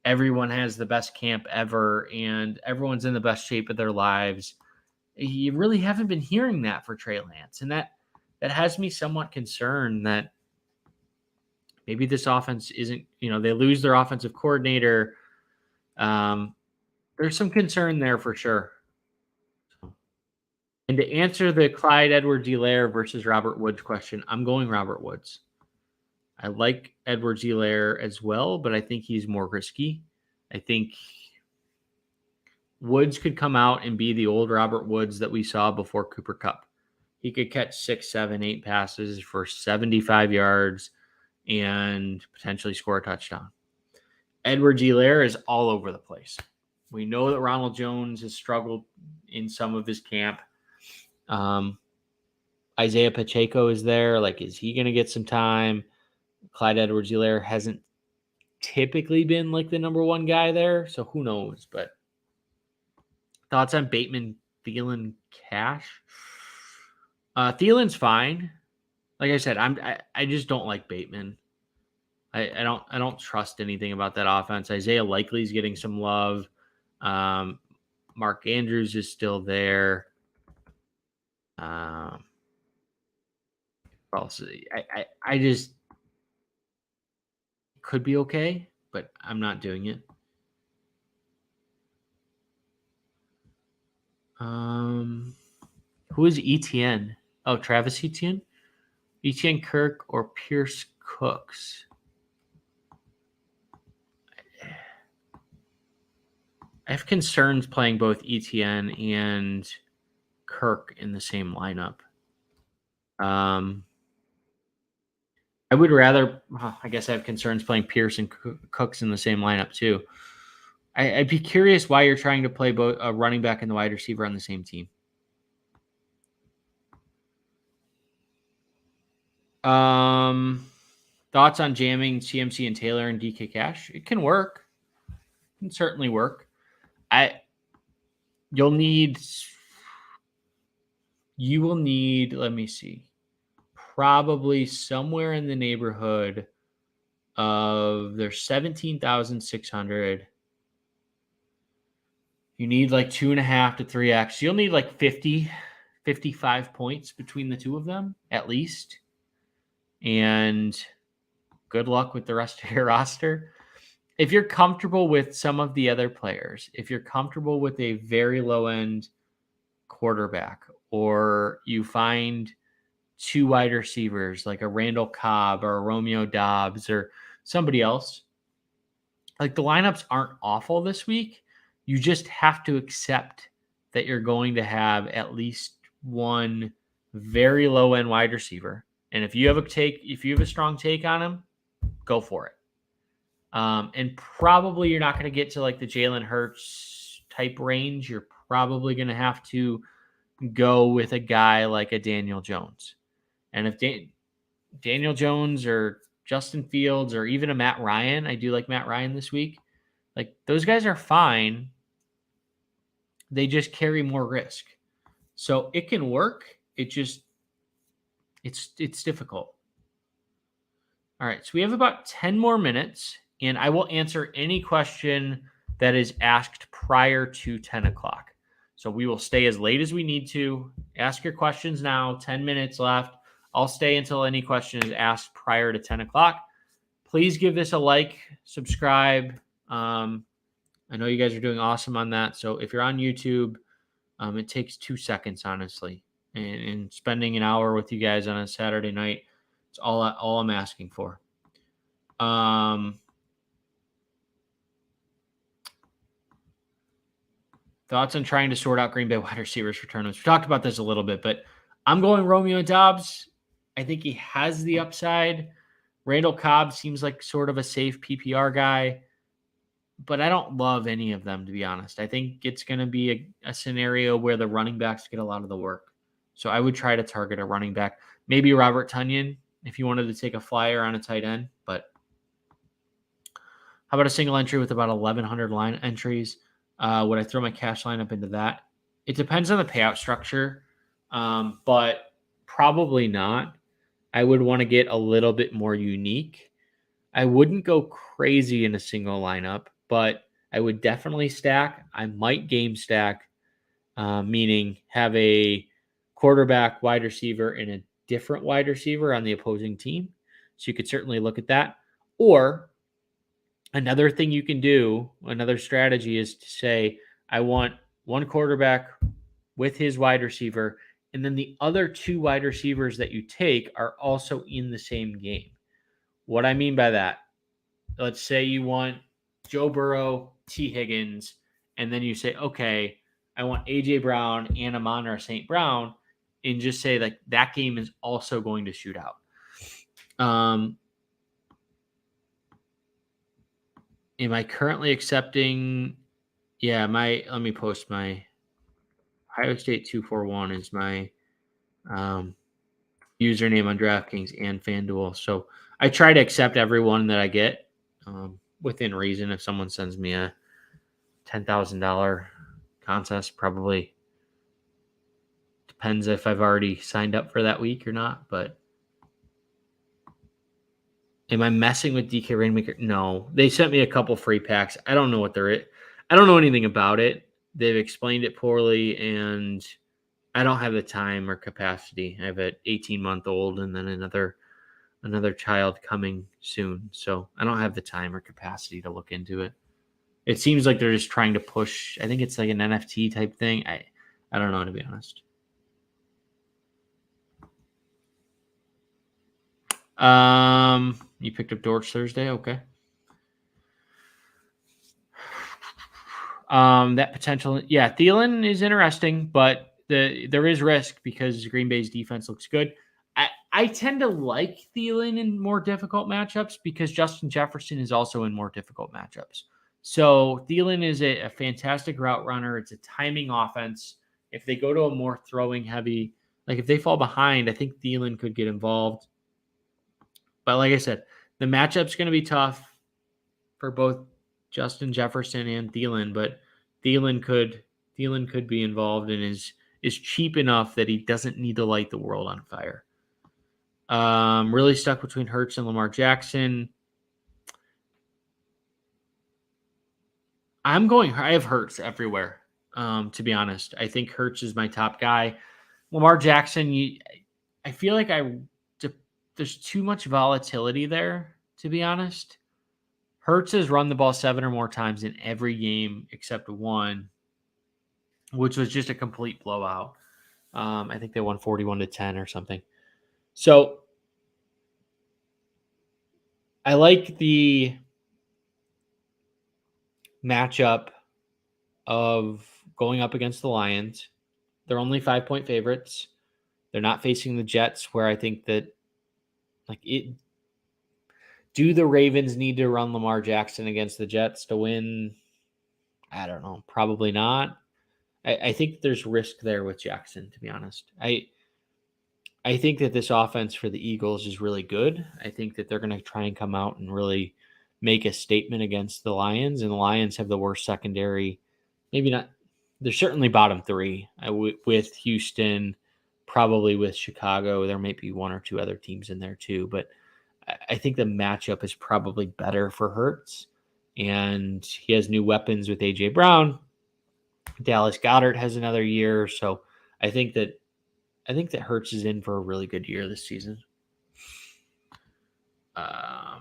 [SPEAKER 1] everyone has the best camp ever and everyone's in the best shape of their lives. You really haven't been hearing that for Trey Lance. And that has me somewhat concerned that maybe this offense isn't, they lose their offensive coordinator. There's some concern there for sure. And to answer the Clyde Edwards-Helaire versus Robert Woods question, I'm going Robert Woods. I like Edwards-Helaire as well, but I think he's more risky. I think Woods could come out and be the old Robert Woods that we saw before Cooper Kupp. He could catch 6, 7, 8 passes for 75 yards and potentially score a touchdown. Edwards-Helaire is all over the place. We know that Ronald Jones has struggled in some of his camp. Isaiah Pacheco is there. Like, is he going to get some time? Clyde Edwards-Helaire hasn't typically been like the number one guy there, so who knows? But thoughts on Bateman, Thielen, Cash? Thielen's fine. Like I said, I just don't like Bateman. I don't trust anything about that offense. Isaiah Likely's getting some love. Mark Andrews is still there. Also, I just could be okay, but I'm not doing it. Who is ETN? Oh, Travis Etienne? ETN Kirk or Pierce Cooks? I have concerns playing both ETN and Kirk in the same lineup. I would rather, I guess I have concerns playing Pierce and Cooks in the same lineup too. I'd be curious why you're trying to play both a running back and the wide receiver on the same team. Thoughts on jamming CMC and Taylor and DK Cash? It can work. It can certainly work. You will need, let me see, probably somewhere in the neighborhood of there's 17,600. You need like 2.5 to 3x. You'll need like 50, 55 points between the two of them at least. And good luck with the rest of your roster. If you're comfortable with some of the other players, if you're comfortable with a very low-end quarterback, or you find 2 wide receivers like a Randall Cobb or a Romeo Dobbs or somebody else, like the lineups aren't awful this week. You just have to accept that you're going to have at least one very low-end wide receiver. And if you have a strong take on him, go for it. And probably you're not going to get to like the Jalen Hertz type range. You're probably going to have to go with a guy like a Daniel Jones. And if Daniel Jones or Justin Fields or even a Matt Ryan, I do like Matt Ryan this week. Like those guys are fine. They just carry more risk. So it can work. It's difficult. All right. So we have about 10 more minutes. And I will answer any question that is asked prior to 10 o'clock. So we will stay as late as we need to. Ask your questions now. 10 minutes left. I'll stay until any question is asked prior to 10 o'clock. Please give this a like, subscribe. I know you guys are doing awesome on that. So if you're on YouTube, it takes 2 seconds, honestly. And spending an hour with you guys on a Saturday night, it's all I'm asking for. Thoughts on trying to sort out Green Bay wide receivers for tournaments? We talked about this a little bit, but I'm going Romeo Dobbs. I think he has the upside. Randall Cobb seems like sort of a safe PPR guy, but I don't love any of them, to be honest. I think it's going to be a scenario where the running backs get a lot of the work. So I would try to target a running back. Maybe Robert Tonyan if you wanted to take a flyer on a tight end. But how about a single entry with about 1,100 line entries? Would I throw my cash lineup into that? It depends on the payout structure, but probably not. I would want to get a little bit more unique. I wouldn't go crazy in a single lineup, but I would definitely stack. I might game stack, meaning have a quarterback, wide receiver, and a different wide receiver on the opposing team. So you could certainly look at that. Or another thing you can do, another strategy is to say, I want one quarterback, with his wide receiver. And then the other 2 wide receivers that you take are also in the same game. What I mean by that, let's say you want Joe Burrow, T. Higgins, and then you say, okay, I want A.J. Brown and Amon-Ra St. Brown, and just say like that game is also going to shoot out. Am I currently accepting? Yeah, let me post my Ohio State 241 is my username on DraftKings and FanDuel. So I try to accept everyone that I get within reason. If someone sends me a $10,000 contest, probably depends if I've already signed up for that week or not. But am I messing with DK Rainmaker? No. They sent me a couple free packs. I don't know what they're – I don't know anything about it. They've explained it poorly, and I don't have the time or capacity. I have an 18-month-old and then another child coming soon. So I don't have the time or capacity to look into it. It seems like they're just trying to push. I think it's like an NFT type thing. I don't know, to be honest. You picked up Dortch Thursday, okay. That potential, yeah, Thielen is interesting, but there is risk because Green Bay's defense looks good. I tend to like Thielen in more difficult matchups because Justin Jefferson is also in more difficult matchups. So Thielen is a fantastic route runner. It's a timing offense. If they go to a more throwing heavy, like if they fall behind, I think Thielen could get involved. But like I said, the matchup's going to be tough for both Justin Jefferson and Thielen, but Thielen could be involved and is cheap enough that he doesn't need to light the world on fire. Really stuck between Hertz and Lamar Jackson. I have Hertz everywhere. To be honest, I think Hertz is my top guy. Lamar Jackson, I feel like there's too much volatility there, to be honest. Hertz has run the ball 7 or more times in every game except one, which was just a complete blowout. I think they won 41-10 or something. So I like the matchup of going up against the Lions. They're only 5-point favorites. They're not facing the Jets, where I think that do the Ravens need to run Lamar Jackson against the Jets to win? I don't know. Probably not. I think there's risk there with Jackson, to be honest. I think that this offense for the Eagles is really good. I think that they're going to try and come out and really make a statement against the Lions, and the Lions have the worst secondary. Maybe not. They're certainly bottom 3 with Houston, probably with Chicago. There might be 1 or 2 other teams in there too, but I think the matchup is probably better for Hertz, and he has new weapons with A.J. Brown. Dallas Goedert has another year, so I think that Hertz is in for a really good year this season. I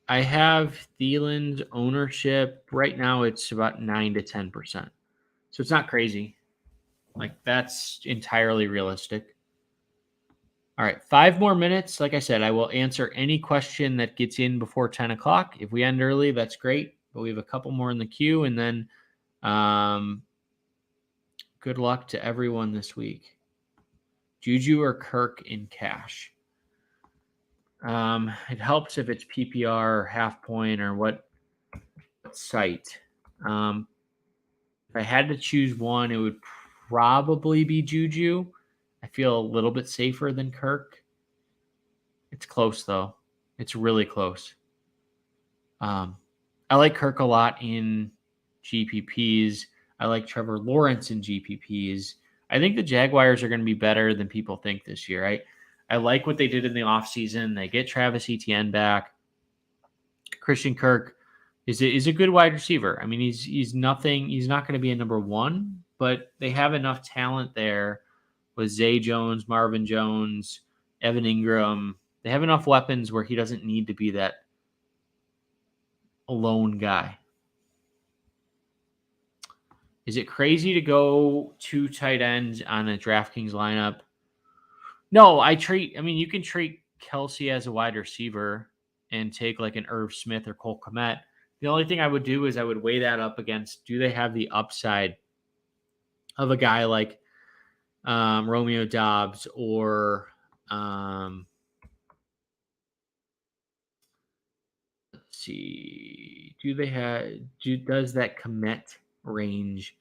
[SPEAKER 1] have Thielen's ownership right now. It's about 9 to 10%, so it's not crazy. Like, that's entirely realistic. All right, 5 more minutes. Like I said, I will answer any question that gets in before 10 o'clock. If we end early, that's great. But we have a couple more in the queue, and then good luck to everyone this week. Juju or Kirk in cash? It helps if it's PPR or half point or what site. If I had to choose one, it would probably be Juju. I feel a little bit safer than Kirk. It's close, though. It's really close. I like Kirk a lot in GPPs. I like Trevor Lawrence in GPPs. I think the Jaguars are going to be better than people think this year. I like what they did in the offseason. They get Travis Etienne back. Christian Kirk is a good wide receiver. I mean, he's nothing. He's not going to be a number 1, but they have enough talent there with Zay Jones, Marvin Jones, Evan Ingram. They have enough weapons where he doesn't need to be that lone guy. Is it crazy to go 2 tight ends on a DraftKings lineup? No, you can treat Kelsey as a wide receiver and take like an Irv Smith or Cole Kmet. The only thing I would do is I would weigh that up against, do they have the upside of a guy like Romeo Dobbs or let's see, does that Kmet range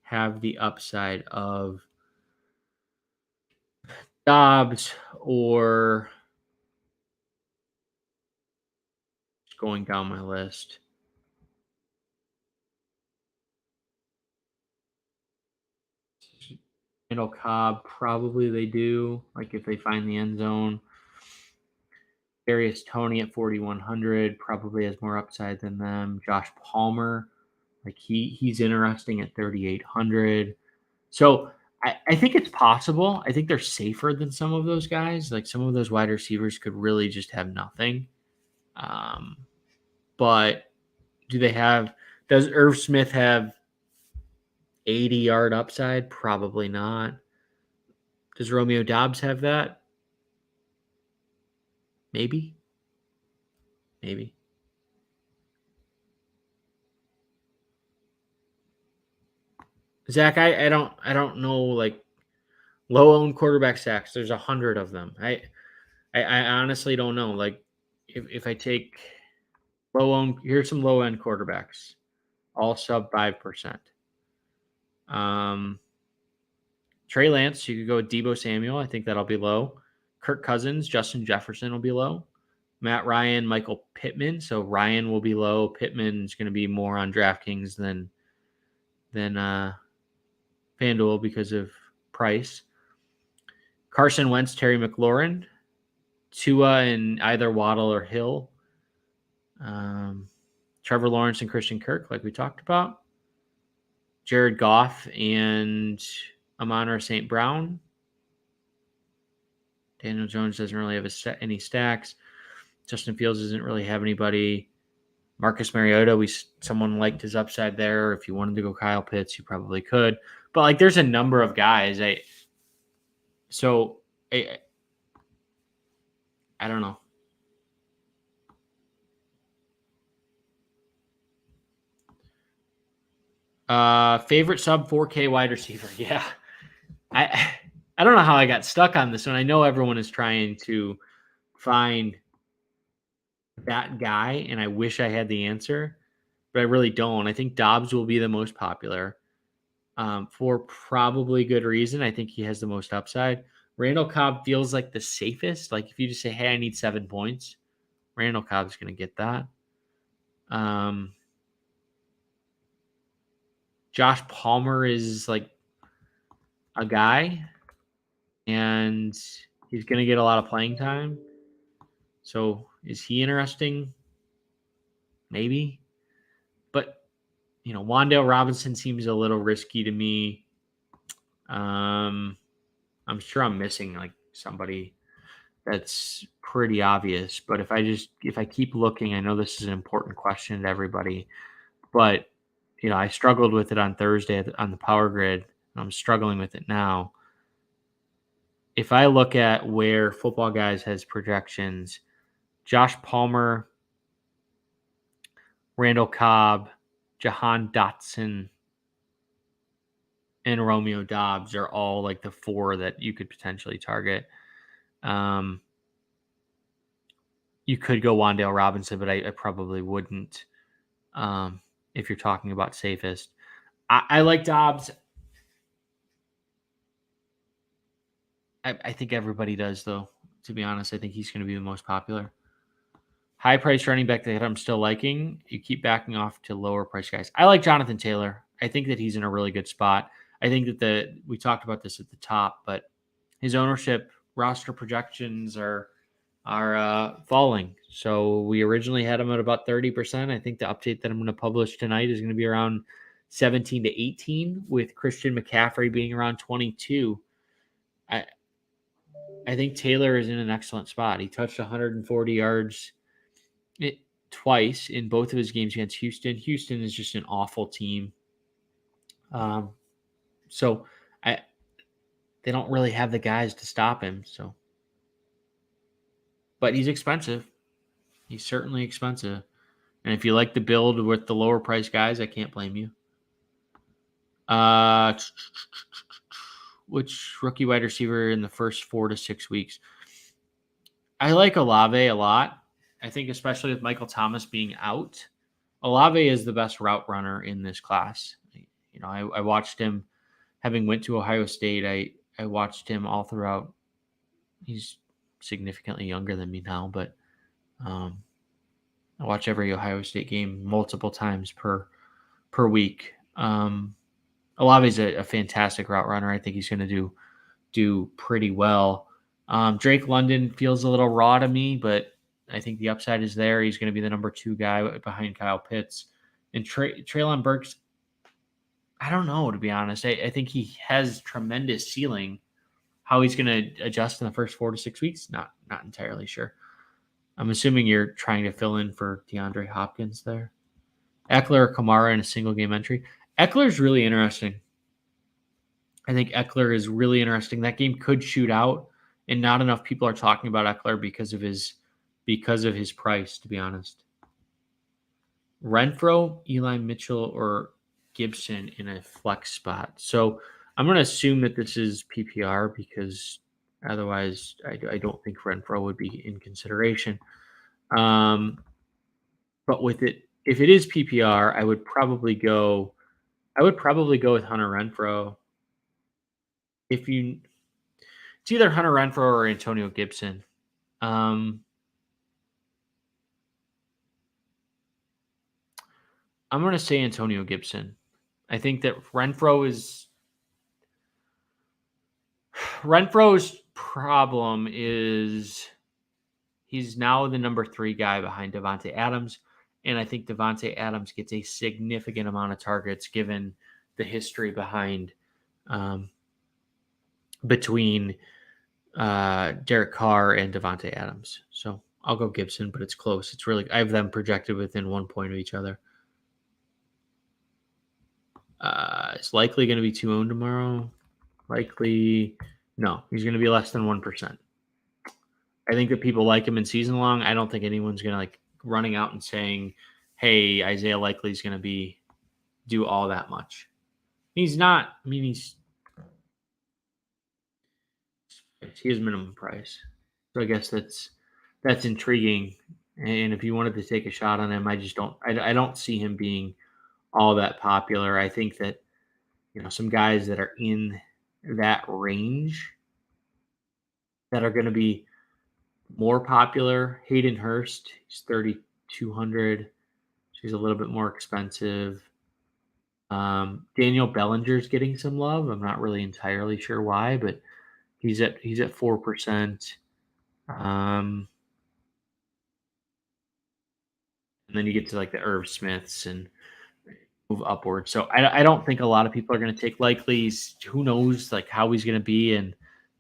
[SPEAKER 1] have the upside of Dobbs or going down my list? Randall Cobb, probably they do. Like if they find the end zone. Darius Toney at 4,100 probably has more upside than them. Josh Palmer, like he's interesting at 3,800. So I think it's possible. I think they're safer than some of those guys. Like some of those wide receivers could really just have nothing. But does Irv Smith have 80-yard upside? Probably not. Does Romeo Dobbs have that? Maybe. Zach, I don't know, like low owned quarterback sacks. There's 100 of them. I honestly don't know. Like if I take here's some low end quarterbacks, all sub 5%. Trey Lance, you could go with Deebo Samuel. I think that'll be low. Kirk Cousins, Justin Jefferson will be low. Matt Ryan, Michael Pittman. So Ryan will be low. Pittman's going to be more on DraftKings than FanDuel because of price. Carson Wentz, Terry McLaurin, Tua and either Waddle or Hill. Trevor Lawrence and Christian Kirk, like we talked about. Jared Goff and Amon-Ra St. Brown. Daniel Jones doesn't really have any stacks. Justin Fields doesn't really have anybody. Marcus Mariota, someone liked his upside there. If you wanted to go Kyle Pitts, you probably could. But like, there's a number of guys. I don't know. Favorite sub 4K wide receiver. Yeah. I don't know how I got stuck on this one. I know everyone is trying to find that guy, and I wish I had the answer, but I really don't. I think Dobbs will be the most popular for probably good reason. I think he has the most upside. Randall Cobb feels like the safest. Like if you just say, hey, I need 7 points, Randall Cobb's going to get that. Josh Palmer is like a guy, and he's going to get a lot of playing time. So is he interesting? Maybe. But, Wan'Dale Robinson seems a little risky to me. I'm sure I'm missing like somebody that's pretty obvious. But if I keep looking, I know this is an important question to everybody. But, I struggled with it on Thursday on the Power Grid. And I'm struggling with it now. If I look at where Football Guys has projections, Josh Palmer, Randall Cobb, Jahan Dotson, and Romeo Dobbs are all like the 4 that you could potentially target. You could go Wan'Dale Robinson, but I probably wouldn't if you're talking about safest. I like Dobbs. I think everybody does, though. To be honest, I think he's going to be the most popular. High price running back that I'm still liking. You keep backing off to lower price guys. I like Jonathan Taylor. I think that he's in a really good spot. I think that we talked about this at the top, but his ownership roster projections are falling. So we originally had him at about 30%. I think the update that I'm going to publish tonight is going to be around 17 to 18, with Christian McCaffrey being around 22. I think Taylor is in an excellent spot. He touched 140 yards twice in both of his games against Houston. Houston is just an awful team. So they don't really have the guys to stop him. So, but he's expensive. He's certainly expensive. And if you like the build with the lower price guys, I can't blame you. Which rookie wide receiver in the first 4 to 6 weeks? I like Olave a lot. I think especially with Michael Thomas being out, Olave is the best route runner in this class. You know, I watched him having went to Ohio State. I watched him all throughout. He's significantly younger than me now, but I watch every Ohio State game multiple times per week. Olave's a fantastic route runner. I think he's going to do pretty well. Drake London feels a little raw to me, but I think the upside is there. He's going to be the number 2 guy behind Kyle Pitts. And Treylon Burks, I don't know, to be honest. I think he has tremendous ceiling. How he's going to adjust in the first 4 to 6 weeks, not entirely sure. I'm assuming you're trying to fill in for DeAndre Hopkins there. Eckler or Kamara in a single game entry. Eckler's really interesting. I think Eckler is really interesting. That game could shoot out, and not enough people are talking about Eckler because of his price, to be honest. Renfro, Eli Mitchell, or Gibson in a flex spot. So I'm going to assume that this is PPR because otherwise I don't think Renfro would be in consideration. But with it, if it is PPR, I would probably go with Hunter Renfro. It's either Hunter Renfro or Antonio Gibson. I'm going to say Antonio Gibson. I think that Renfro's problem is he's now the number 3 guy behind Davante Adams, and I think Davante Adams gets a significant amount of targets given the history behind between Derek Carr and Davante Adams. So I'll go Gibson, but it's close. It's really, I have them projected within 1 point of each other. It's likely going to be 2 owned tomorrow. Likely, no, he's going to be less than 1%. I think that people like him in season long. I don't think anyone's going to like running out and saying, hey, Isaiah Likely is going to do all that much. He's not. I mean, he has minimum price. So I guess that's intriguing. And if you wanted to take a shot on him, I don't see him being all that popular. I think that, you know, some guys that are in that range that are going to be more popular. Hayden Hurst, he's 3,200. So he's a little bit more expensive. Daniel Bellinger's getting some love. I'm not really entirely sure why, but he's at 4%. And then you get to like the Irv Smiths and move upward. So I don't think a lot of people are going to take Likely's. Who knows like how he's going to be in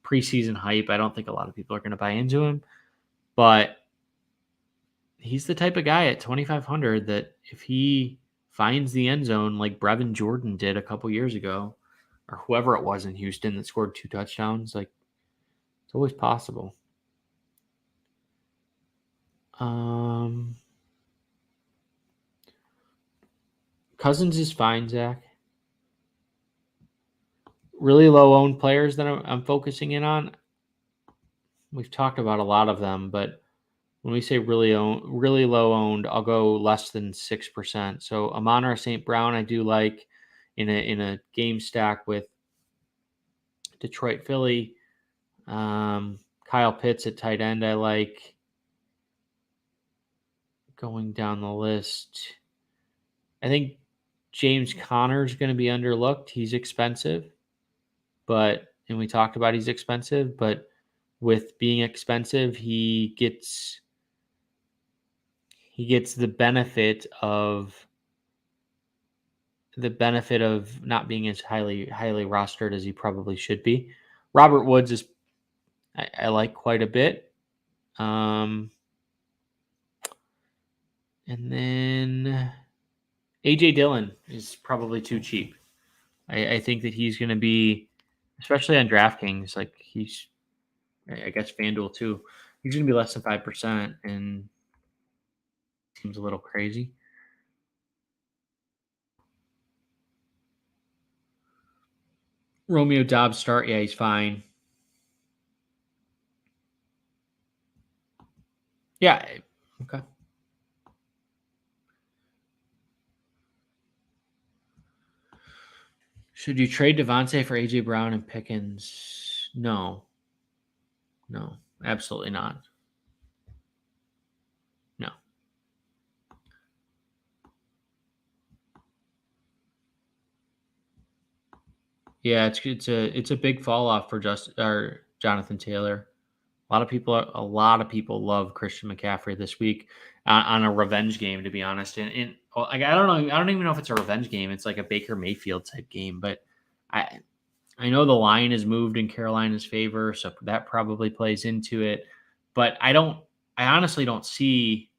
[SPEAKER 1] preseason hype. I don't think a lot of people are going to buy into him, but he's the type of guy at 2,500 that if he finds the end zone like Brevin Jordan did a couple years ago, or whoever it was in Houston that scored 2 touchdowns, like it's always possible. Cousins is fine, Zach. Really low owned players that I'm focusing in on. We've talked about a lot of them, but when we say really low owned, I'll go less than 6%. So Amon-Ra St. Brown, I do like in a game stack with Detroit, Philly. Kyle Pitts at tight end, I like. Going down the list, I think James Conner is going to be underlooked. He's expensive, and we talked about he's expensive, but with being expensive, he gets the benefit of not being as highly rostered as he probably should be. Robert Woods is I like quite a bit. And then AJ Dillon is probably too cheap. I think that he's going to be, especially on DraftKings, like I guess FanDuel too. He's going to be less than 5%, and seems a little crazy. Romeo Dobbs start, yeah, he's fine. Yeah, okay. Should you trade Devontae for AJ Brown and Pickens? No, absolutely not. No. Yeah, it's a big fall off for Jonathan Taylor. A lot of people love Christian McCaffrey this week on a revenge game, to be honest. And well, like, I don't know, I don't even know if it's a revenge game. It's like a Baker Mayfield type game, but I know the line is moved in Carolina's favor, so that probably plays into it. But I honestly don't see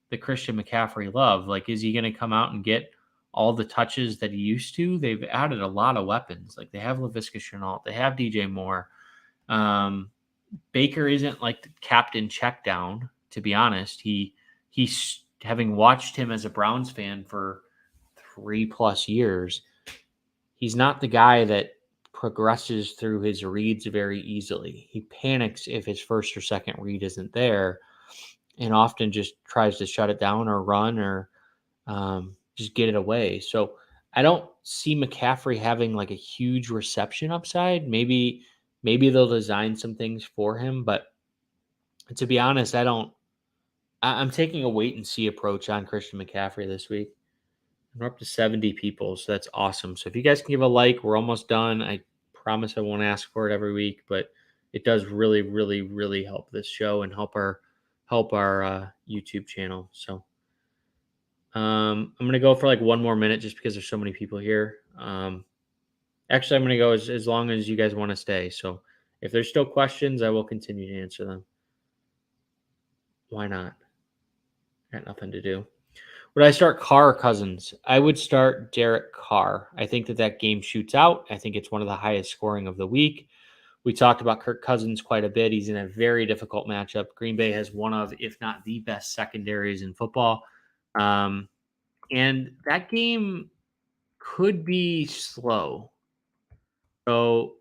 [SPEAKER 1] the Christian McCaffrey love. Like, is he going to come out and get all the touches that he used to? They've added a lot of weapons. Like, they have Laviska Shenault, they have DJ Moore. Baker isn't like the captain check down, to be honest. He's having watched him as a Browns fan for 3+ years. He's not the guy that progresses through his reads very easily. He panics if his first or second read isn't there, and often just tries to shut it down or run or just get it away. So I don't see McCaffrey having like a huge reception upside. Maybe they'll design some things for him, but to be honest, I'm taking a wait and see approach on Christian McCaffrey this week. We're up to 70 people, so that's awesome. So if you guys can give a like, we're almost done. I promise I won't ask for it every week, but it does really, really, really help this show and help our YouTube channel. So I'm gonna go for like one more minute just because there's so many people here. Actually, I'm gonna go as long as you guys want to stay. So if there's still questions, I will continue to answer them. Why not? Got nothing to do. Would I start Carr or Cousins? I would start Derek Carr. I think that game shoots out. I think it's one of the highest scoring of the week. We talked about Kirk Cousins quite a bit. He's in a very difficult matchup. Green Bay has one of, if not the best secondaries in football. And that game could be slow. So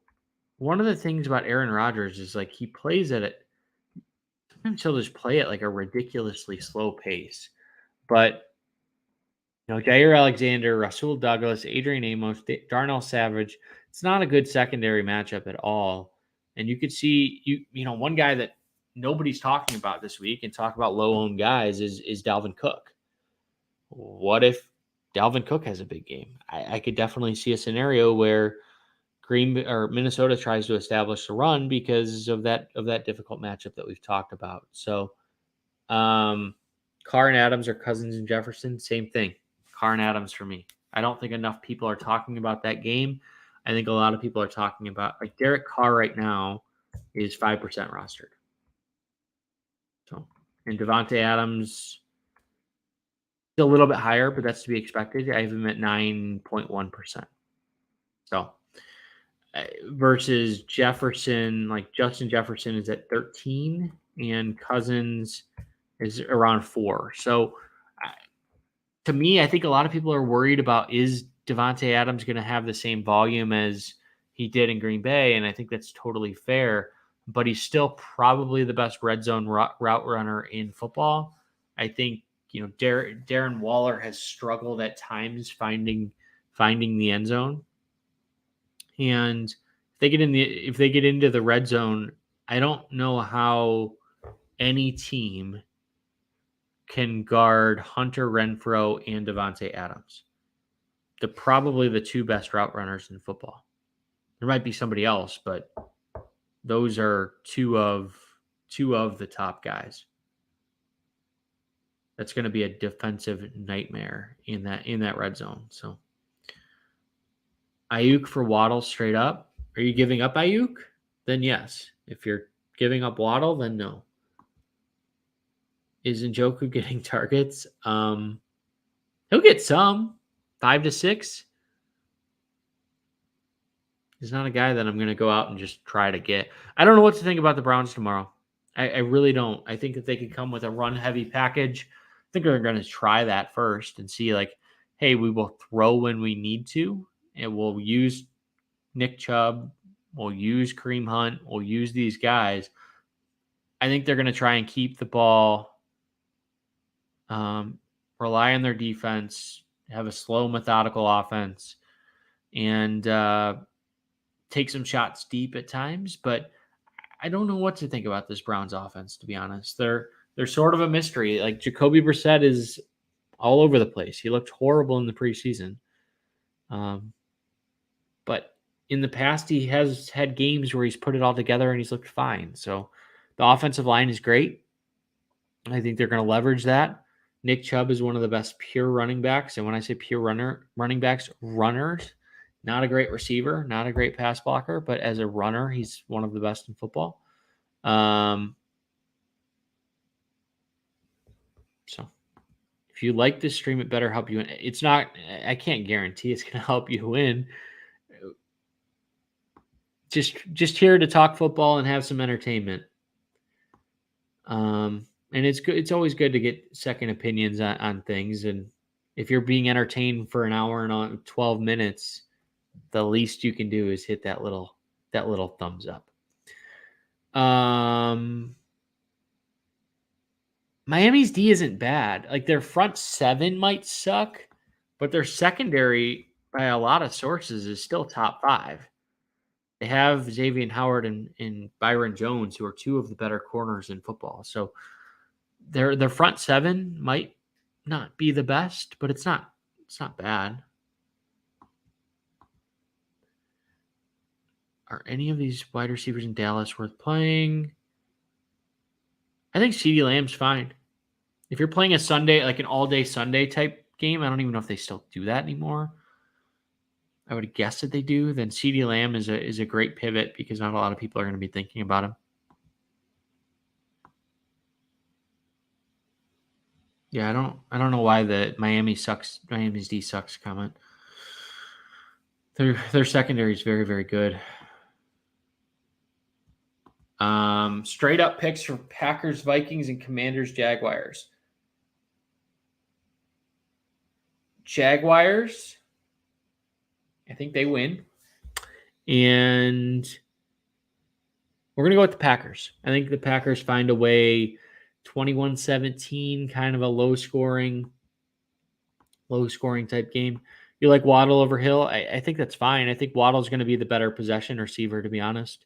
[SPEAKER 1] one of the things about Aaron Rodgers is like he plays at it. Sometimes he'll just play at like a ridiculously slow pace. But Jair Alexander, Rasul Douglas, Adrian Amos, Darnell Savage. It's not a good secondary matchup at all. And you could see one guy that nobody's talking about this week and talk about low-owned guys is Dalvin Cook. What if Dalvin Cook has a big game? I could definitely see a scenario where Minnesota tries to establish the run because of that difficult matchup that we've talked about. So, Carr and Adams or Cousins and Jefferson, same thing. Carr and Adams for me. I don't think enough people are talking about that game. I think a lot of people are talking about like Derek Carr right now is 5% rostered. So, and Devontae Adams a little bit higher, but that's to be expected. I have him at 9.1%. So versus Jefferson, like Justin Jefferson is at 13 and Cousins is around 4. So to me, I think a lot of people are worried about is Devontae Adams going to have the same volume as he did in Green Bay, and I think that's totally fair. But he's still probably the best red zone route runner in football. I think Darren Waller has struggled at times finding the end zone, and if they get into the red zone, I don't know how any team can guard Hunter Renfrow and Devontae Adams. They're probably the two best route runners in football. There might be somebody else, but those are two of the top guys. That's going to be a defensive nightmare in that red zone. So Ayuk for Waddle straight up. Are you giving up Ayuk? Then yes. If you're giving up Waddle, then no. Is Njoku getting targets? He'll get some, 5 to 6. He's not a guy that I'm going to go out and just try to get. I don't know what to think about the Browns tomorrow. I really don't. I think that they could come with a run-heavy package. I think they're going to try that first and see, like, hey, we will throw when we need to, and we'll use Nick Chubb, we'll use Kareem Hunt, we'll use these guys. I think they're going to try and keep the ball, rely on their defense, have a slow, methodical offense, and take some shots deep at times. But I don't know what to think about this Browns offense, to be honest. They're sort of a mystery. Like, Jacoby Brissett is all over the place. He looked horrible in the preseason. But in the past, he has had games where he's put it all together and he's looked fine. So the offensive line is great. I think they're going to leverage that. Nick Chubb is one of the best pure running backs. And when I say pure running backs, runners, not a great receiver, not a great pass blocker, but as a runner, he's one of the best in football. So if you like this stream, it better help you win. It's not, I can't guarantee it's going to help you win. Just here to talk football and have some entertainment. And it's good. It's always good to get second opinions on things. And if you're being entertained for an hour and 12 minutes, the least you can do is hit that little thumbs up. Miami's D isn't bad. Like, their front seven might suck, but their secondary, by a lot of sources, is still top 5. They have Xavier Howard and Byron Jones, who are two of the better corners in football. So their front seven might not be the best, but it's not bad. Are any of these wide receivers in Dallas worth playing? I think CeeDee Lamb's fine. If you're playing a Sunday, like an all-day Sunday type game, I don't even know if they still do that anymore. I would guess that they do. Then CeeDee Lamb is a great pivot because not a lot of people are going to be thinking about him. Yeah, I don't know why the Miami's D sucks comment. Their secondary is very, very good. Straight up picks for Packers, Vikings, and Commanders, Jaguars. Jaguars, I think they win. And we're going to go with the Packers. I think the Packers find a way. 21-17, kind of a low scoring type game. You like Waddle over Hill? I think that's fine. I think Waddle's going to be the better possession receiver, to be honest.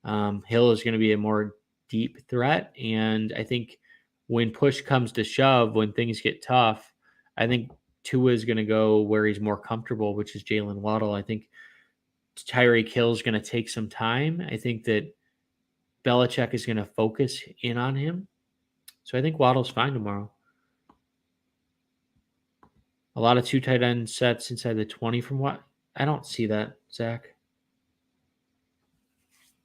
[SPEAKER 1] Hill is going to be a more deep threat. And I think when push comes to shove, when things get tough, I think Tua is going to go where he's more comfortable, which is Jalen Waddle. I think Tyreek Hill is going to take some time. I think that Belichick is going to focus in on him. So I think Waddle's fine tomorrow. A lot of 2 tight end sets inside the 20 from what? I don't see that, Zach.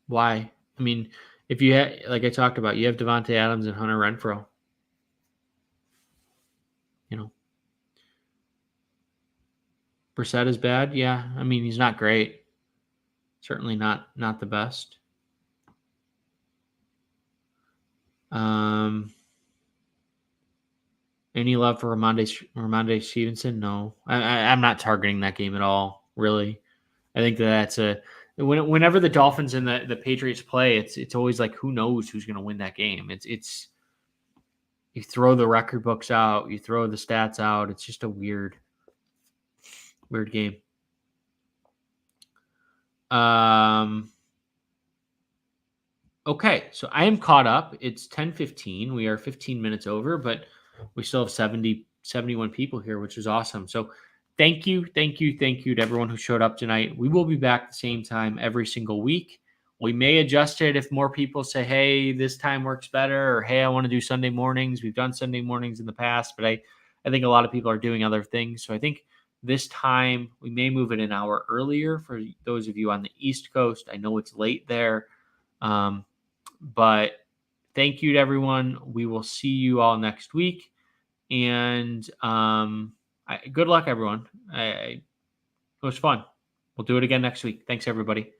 [SPEAKER 1] Why? I mean, if you have, like I talked about, you have Devontae Adams and Hunter Renfrow. You know. Brissett is bad? Yeah. I mean, he's not great. Certainly not the best. Any love for Ramondre Stevenson? No. I'm not targeting that game at all, really. I think that's whenever the Dolphins and the Patriots play, it's always like, who knows who's going to win that game. It's you throw the record books out, you throw the stats out. It's just a weird game. Okay, so I am caught up. It's 10:15. We are 15 minutes over, but we still have 71 people here, which is awesome. So thank you to everyone who showed up tonight. We will be back the same time every single week. We may adjust it if more people say, hey, this time works better, or hey, I want to do Sunday mornings. We've done Sunday mornings in the past, but I think a lot of people are doing other things. So I think this time we may move it an hour earlier for those of you on the East Coast. I know it's late there. But thank you to everyone. We will see you all next week. And good luck, everyone. It was fun. We'll do it again next week. Thanks, everybody.